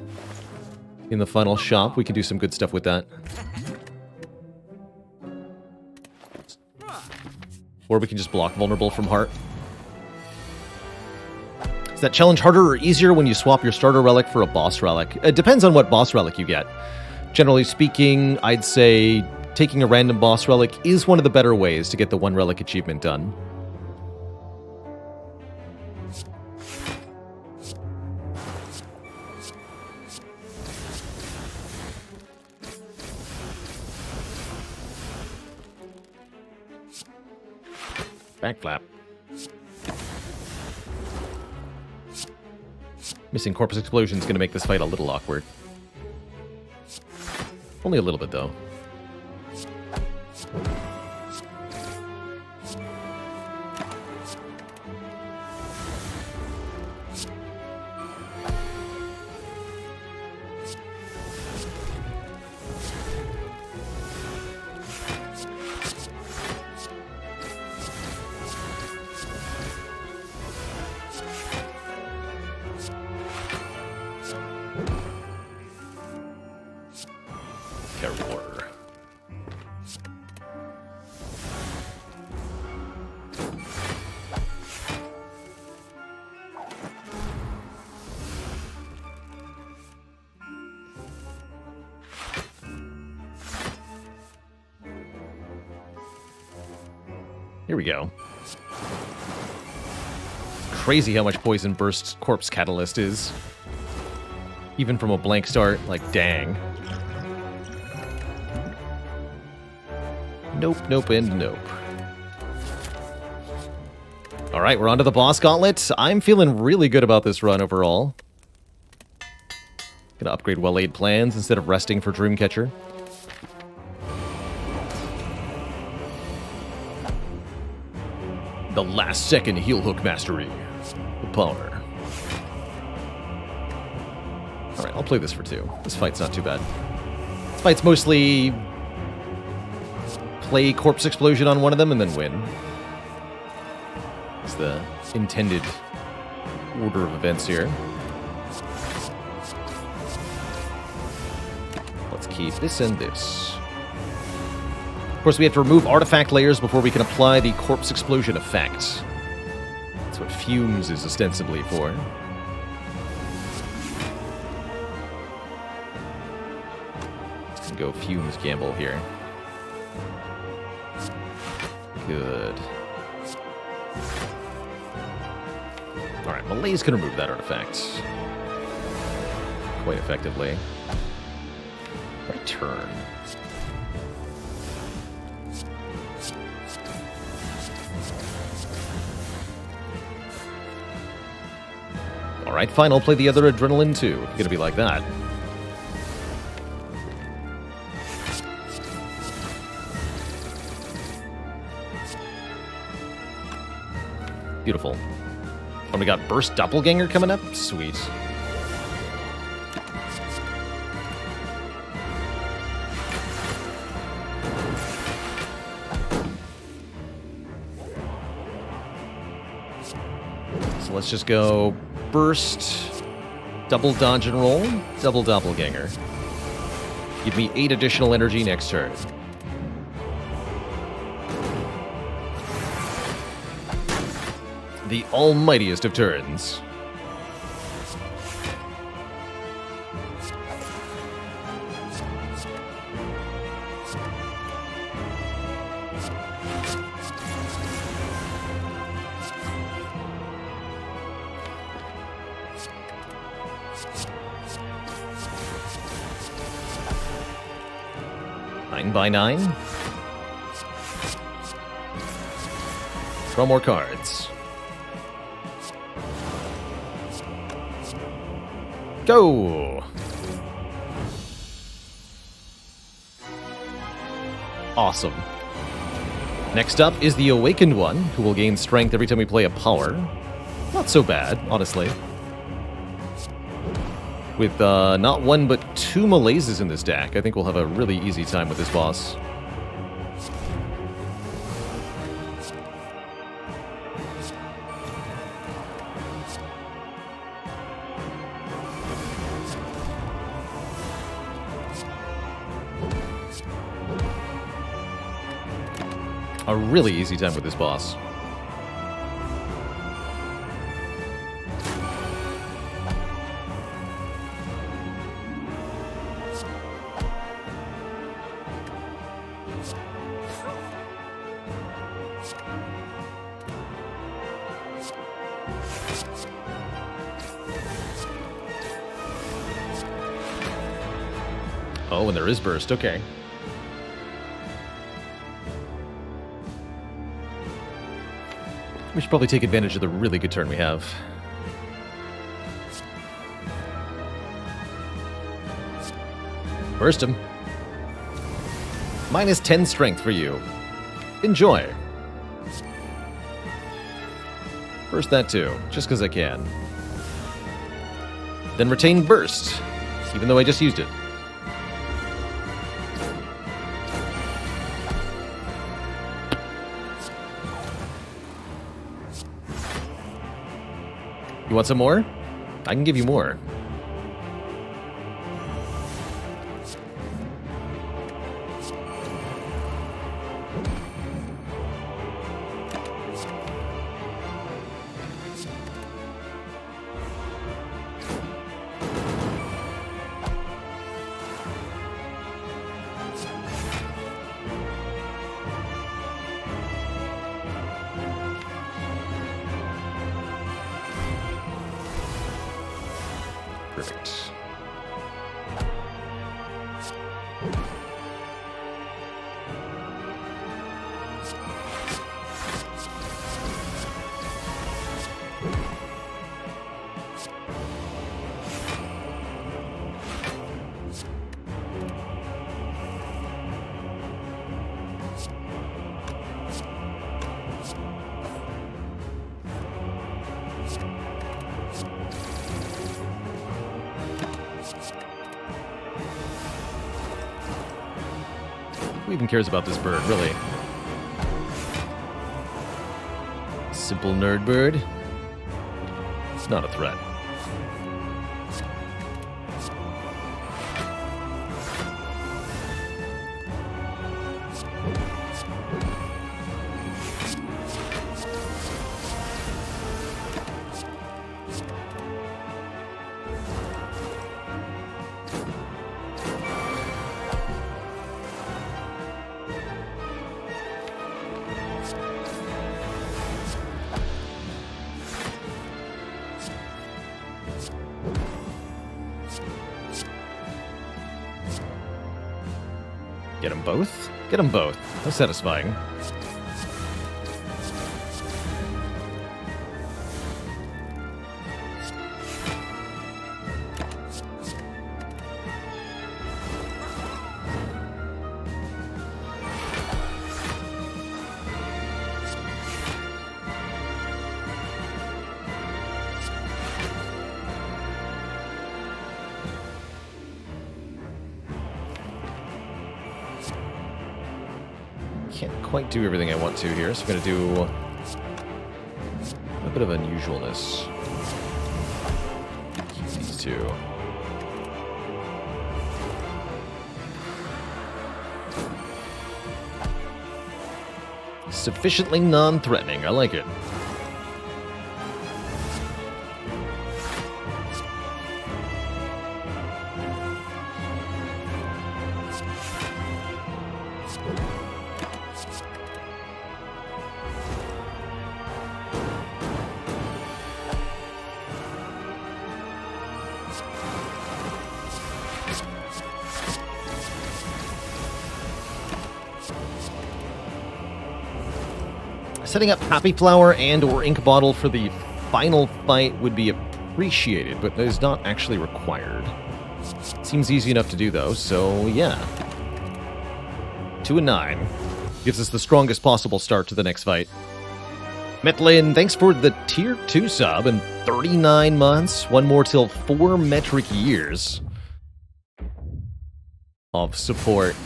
in the final shop, we can do some good stuff with that. Or we can just block vulnerable from heart. Does that challenge harder or easier when you swap your starter relic for a boss relic? It depends on what boss relic you get. Generally speaking, I'd say taking a random boss relic is one of the better ways to get the one relic achievement done. Backflap. Missing Corpse Explosion is going to make this fight a little awkward. Only a little bit, though. Here we go. Crazy how much Poison Burst's Corpse Catalyst is. Even from a blank start, like, dang. Nope, nope, and nope. Alright, we're on to the boss gauntlet. I'm feeling really good about this run overall. Gonna upgrade well-laid plans instead of resting for Dreamcatcher. The last second heel hook mastery. The power. Alright, I'll play this for 2. This fight's not too bad. This fight's mostly play Corpse Explosion on one of them and then win. It's the intended order of events here. Let's keep this and this. Of course, we have to remove artifact layers before we can apply the Corpse Explosion effect. That's what Fumes is ostensibly for. Let's go Fumes gamble here. Good. Alright, Malaise can remove that artifact quite effectively. Return. Alright, fine, I'll play the other Adrenaline too. You're gonna be like that. Beautiful. And we got Burst Doppelganger coming up? Sweet. So let's just go Burst, double dodge and roll, double Doppelganger. Give me 8 additional energy next turn. The almightiest of turns. Nine by 9. Draw more cards. Go! Awesome. Next up is the Awakened One, who will gain strength every time we play a power. Not so bad, honestly. With not 1 but 2 Malaises in this deck, I think we'll have a really easy time with this boss. A really easy time with this boss. Oh, and there is burst, okay. We should probably take advantage of the really good turn we have. Burst him. Minus 10 strength for you. Enjoy. Burst that too, just because I can. Then retain burst, even though I just used it. You want some more? I can give you more. Perfect. Who even cares about this bird, really? Simple nerd bird. It's not a threat. Get them both? Get them both. That's satisfying. Can't quite do everything I want to here, so I'm going to do a bit of unusualness. Keep these two. Sufficiently non-threatening. I like it. Setting up Happy Flower and or Ink Bottle for the final fight would be appreciated, but is not actually required. Seems easy enough to do, though, so yeah. 2 and 9. Gives us the strongest possible start to the next fight. Metlin, thanks for the Tier 2 sub and 39 months. One more till 4 metric years of support.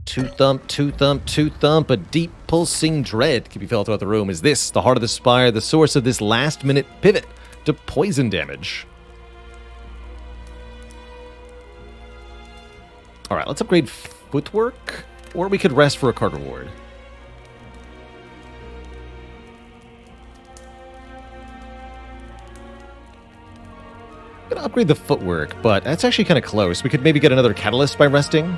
Two thump, a deep pulsing dread can be felt throughout the room. Is this, the Heart of the Spire, the source of this last-minute pivot to poison damage? Alright, let's upgrade Footwork, or we could rest for a card reward. I'm gonna upgrade the Footwork, but that's actually kind of close. We could maybe get another Catalyst by resting.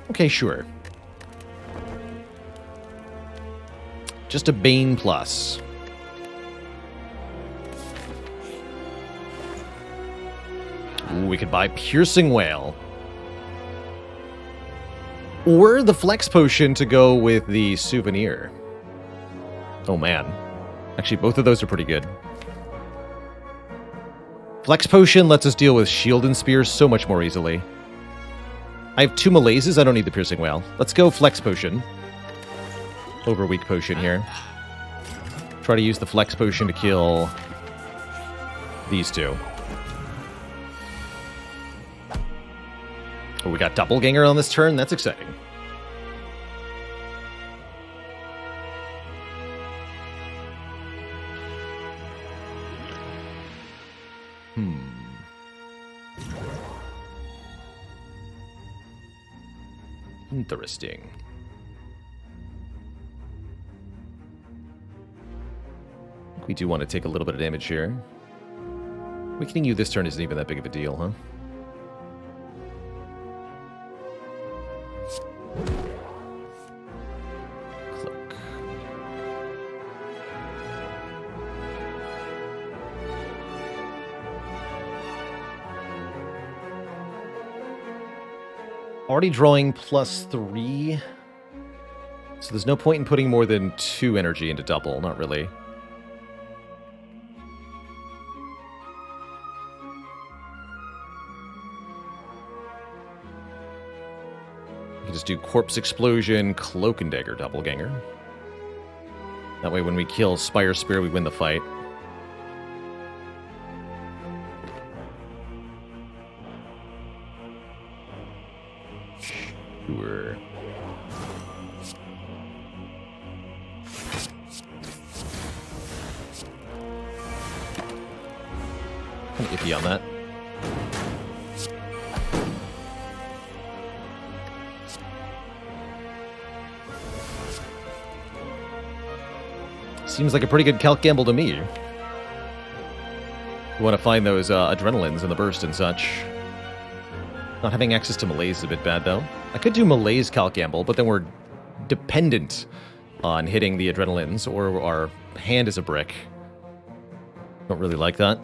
Okay, sure. Just a Bane plus. Ooh, we could buy Piercing Wail. Or the Flex Potion to go with the Souvenir. Oh man. Actually, both of those are pretty good. Flex Potion lets us deal with Shield and Spear so much more easily. I have 2 Malaises, I don't need the Piercing Wail. Let's go Flex Potion. Over Weak Potion here. Try to use the Flex Potion to kill these two. Oh, we got Doppelganger on this turn? That's exciting. Interesting. We do want to take a little bit of damage here. Weakening you this turn isn't even that big of a deal, huh? Cloak. Already drawing +3. So there's no point in putting more than 2 energy into double, not really. You can just do Corpse Explosion, Cloak and Dagger Doppelganger. That way when we kill Spire Spear, we win the fight. Sure. Kind of iffy on that. Seems like a pretty good calc gamble to me. You want to find those adrenalines in the burst and such. Not having access to Malaise is a bit bad, though. I could do Malaise calc gamble, but then we're dependent on hitting the adrenalines, or our hand is a brick. Don't really like that.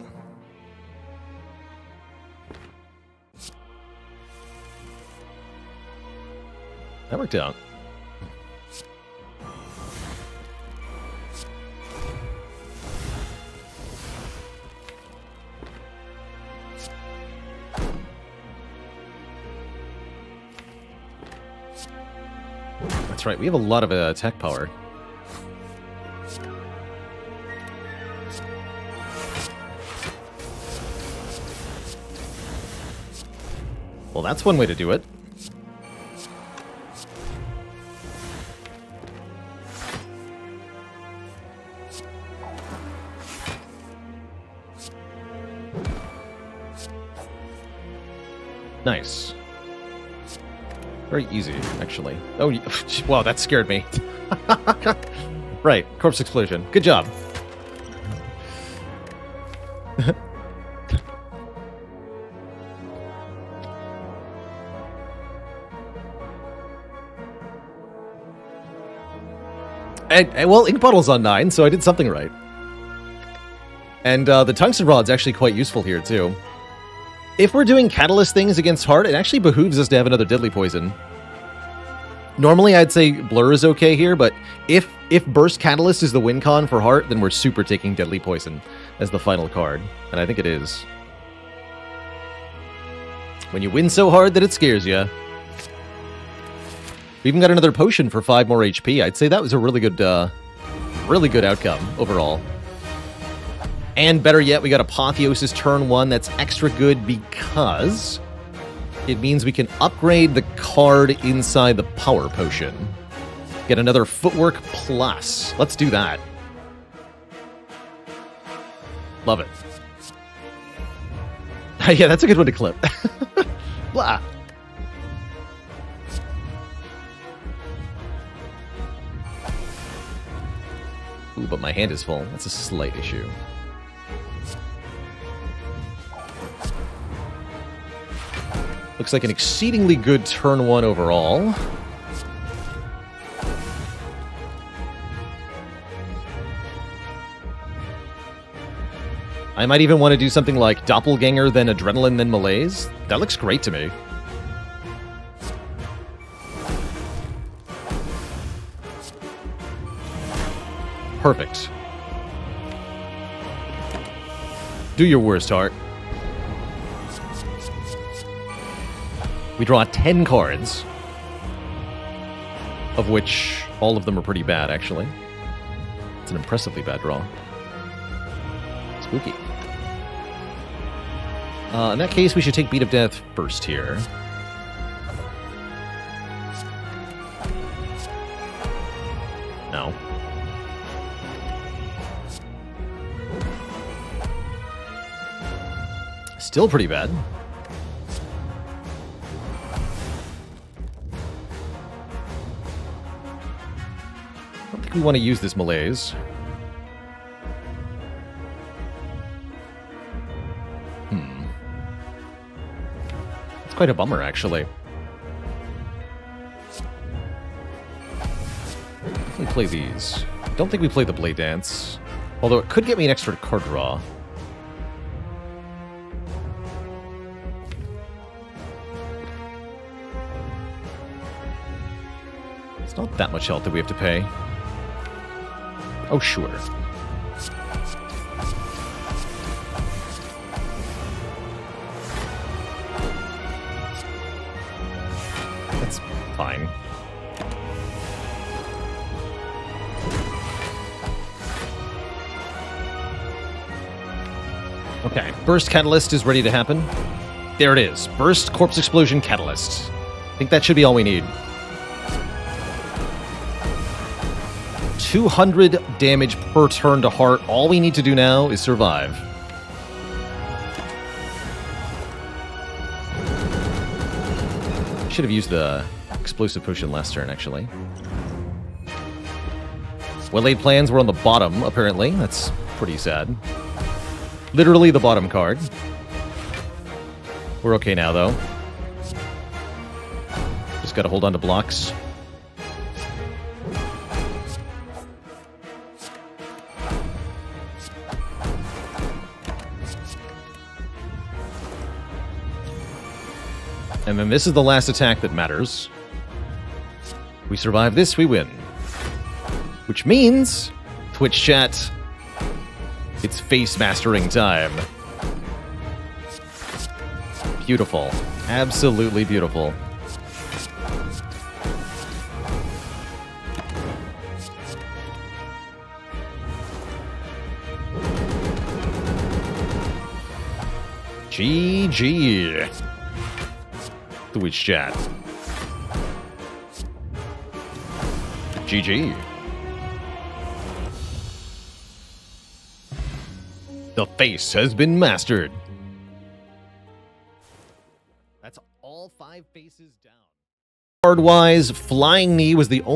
That worked out. That's right, we have a lot of attack power. Well, that's one way to do it. Nice. Very easy, actually. Oh, wow, that scared me. Right, corpse explosion. Good job. Well, ink bottle's on 9, so I did something right. And the tungsten rod's actually quite useful here, too. If we're doing catalyst things against Heart, it actually behooves us to have another deadly poison. Normally, I'd say Blur is okay here, but if Burst Catalyst is the win con for Heart, then we're super taking Deadly Poison as the final card. And I think it is. When you win so hard that it scares you. We even got another potion for 5 more HP. I'd say that was a really good outcome overall. And better yet, we got Apotheosis turn 1. That's extra good because it means we can upgrade the card inside the power potion. Get another footwork plus. Let's do that. Love it. Yeah, that's a good one to clip. Blah. Ooh, but my hand is full. That's a slight issue. Looks like an exceedingly good turn 1 overall. I might even want to do something like Doppelganger, then Adrenaline, then Malaise. That looks great to me. Perfect. Do your worst, Heart. We draw 10 cards, of which all of them are pretty bad, actually. It's an impressively bad draw. Spooky. In that case, we should take Beat of Death first here. No. Still pretty bad. I don't think we want to use this Malaise. It's quite a bummer, actually. We play these. I don't think we play the Blade Dance. Although it could get me an extra card draw. It's not that much health that we have to pay. Oh, sure. That's fine. Okay, Burst Catalyst is ready to happen. There it is. Burst Corpse Explosion Catalyst. I think that should be all we need. 200 damage per turn to Heart. All we need to do now is survive. Should have used the explosive potion last turn, actually. Well-laid plans were on the bottom, apparently. That's pretty sad. Literally the bottom card. We're okay now, though. Just gotta hold on to blocks. And then this is the last attack that matters. We survive this, we win. Which means, Twitch chat, it's face mastering time. Beautiful. Absolutely beautiful. GG. Twitch chat. GG. The face has been mastered. That's all 5 faces down. Card-wise, Flying Knee was the only